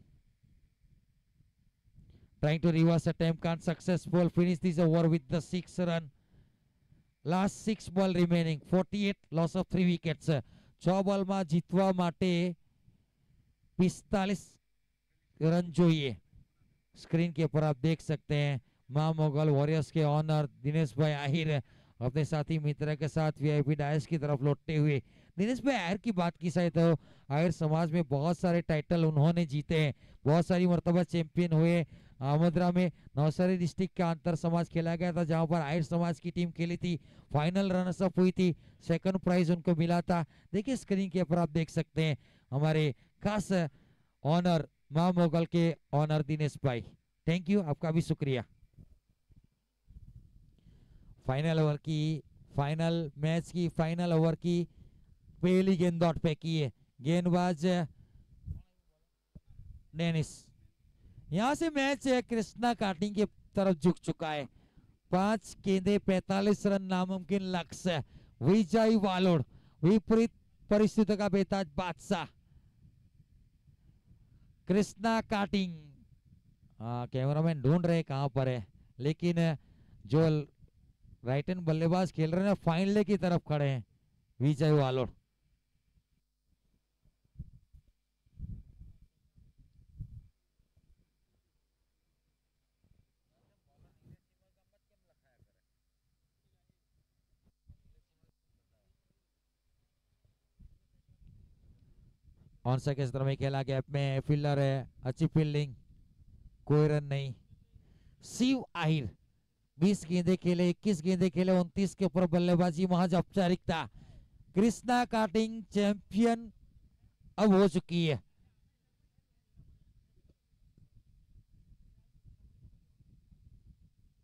[SPEAKER 2] Trying to reverse attempt, can't successful. Finish this over with the 6 run. Last 6 ball remaining. 48 loss of 3 wickets. 6 ball માં જીતવા માટે 45 run જોઈએ. Screen के ऊपर आप देख सकते हैं मां मोगल वॉरियर्स के ऑनर दिनेश भाई आहिर अपने साथी मित्र के साथ वीआईपी डायस की तरफ लौटते हुए। दिनेश भाई आहिर की बात की जाए तो आहिर समाज में बहुत सारे टाइटल उन्होंने जीते हैं, बहुत सारी मर्तबा चैंपियन हुए। आमद्रा में नवसारी डिस्ट्रिक्ट का अंतर समाज खेला गया था जहां पर आहिर समाज की टीम खेली थी, फाइनल रनर्स अप हुई थी, सेकंड प्राइज उनको मिला था। देखिए स्क्रीन के ऊपर आप देख सकते हैं हमारे खास ऑनर मां मोगल के ऑनर दिनेश भाई। थैंक यू, आपका भी शुक्रिया। फाइनल ओवर की फाइनल मैच की फाइनल ओवर की पहली गेंद डॉट पे की है गेंदबाज डेनिस। यहां से मैच कृष्णा काटिंग की तरफ झुक चुका है। 5 गेंदे 45 रन नामुमकिन लक्ष्य। विजय वालोड विपरीत परिस्थितियों का बेताज बादशाह। कृष्णा काटिंग, कैमरामैन ढूंढ रहे कहां पर है, लेकिन जो राइट हैंड बल्लेबाज खेल रहे हैं फाइनल की तरफ खड़े हैं विजय वालोड। ऑन से किस तरह में खेला, गैप में फील्डर है, अच्छी फील्डिंग, कोई रन नहीं। शिव आहिर 20 गेंदे खेले, 21 गेंदे खेले, 29 के ऊपर बल्लेबाजी महज औपचारिकता। कृष्णा काटिंग चैंपियन अब हो चुकी है।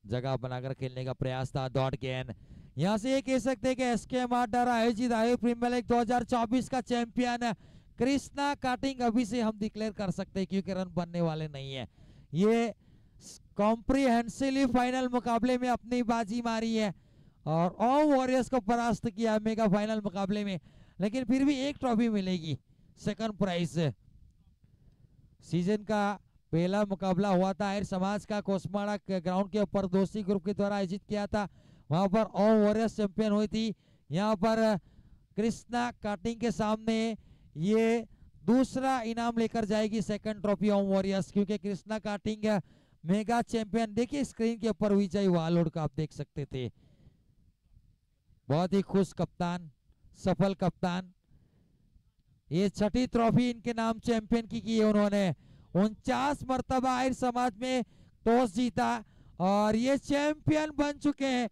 [SPEAKER 2] जगह बनाकर खेलने का प्रयास था, डॉट गेंद। यहां से ये कह सकते हैं कि एसकेएम द्वारा आयोजित आईपीएल प्रीमियर लीग 2024 का चैंपियन कृष्णा काटिंग अभी से हम डिक्लेयर कर सकते हैं, क्योंकि रन बनने वाले नहीं है। ये कॉम्प्रिहेंसिवली फाइनल मुकाबले में अपनी बाजी मारी है और ओम वॉरियर्स को परास्त किया मेगा फाइनल मुकाबले में, लेकिन फिर भी एक ट्रॉफी मिलेगी, सेकंड प्राइज। सीजन का पहला मुकाबला हुआ था आहिर समाज का कोसमाड़ा ग्राउंड के ऊपर दोस्ती ग्रुप के द्वारा आयोजित किया था, वहां पर ओम वॉरियर्स चैंपियन हुई थी। यहाँ पर कृष्णा काटिंग के सामने ये दूसरा इनाम लेकर जाएगी, सेकंड ट्रॉफी ओम वॉरियर्स, क्योंकि कृष्णा काटिंग मेगा चैंपियन। देखिए स्क्रीन के ऊपर विजय वालोड का आप देख सकते थे, बहुत ही खुश कप्तान, सफल कप्तान। ये 6ठी ट्रॉफी इनके नाम चैंपियन की है उन्होंने। 49 मर्तबा आहिर समाज में टॉस जीता और ये चैंपियन बन चुके हैं।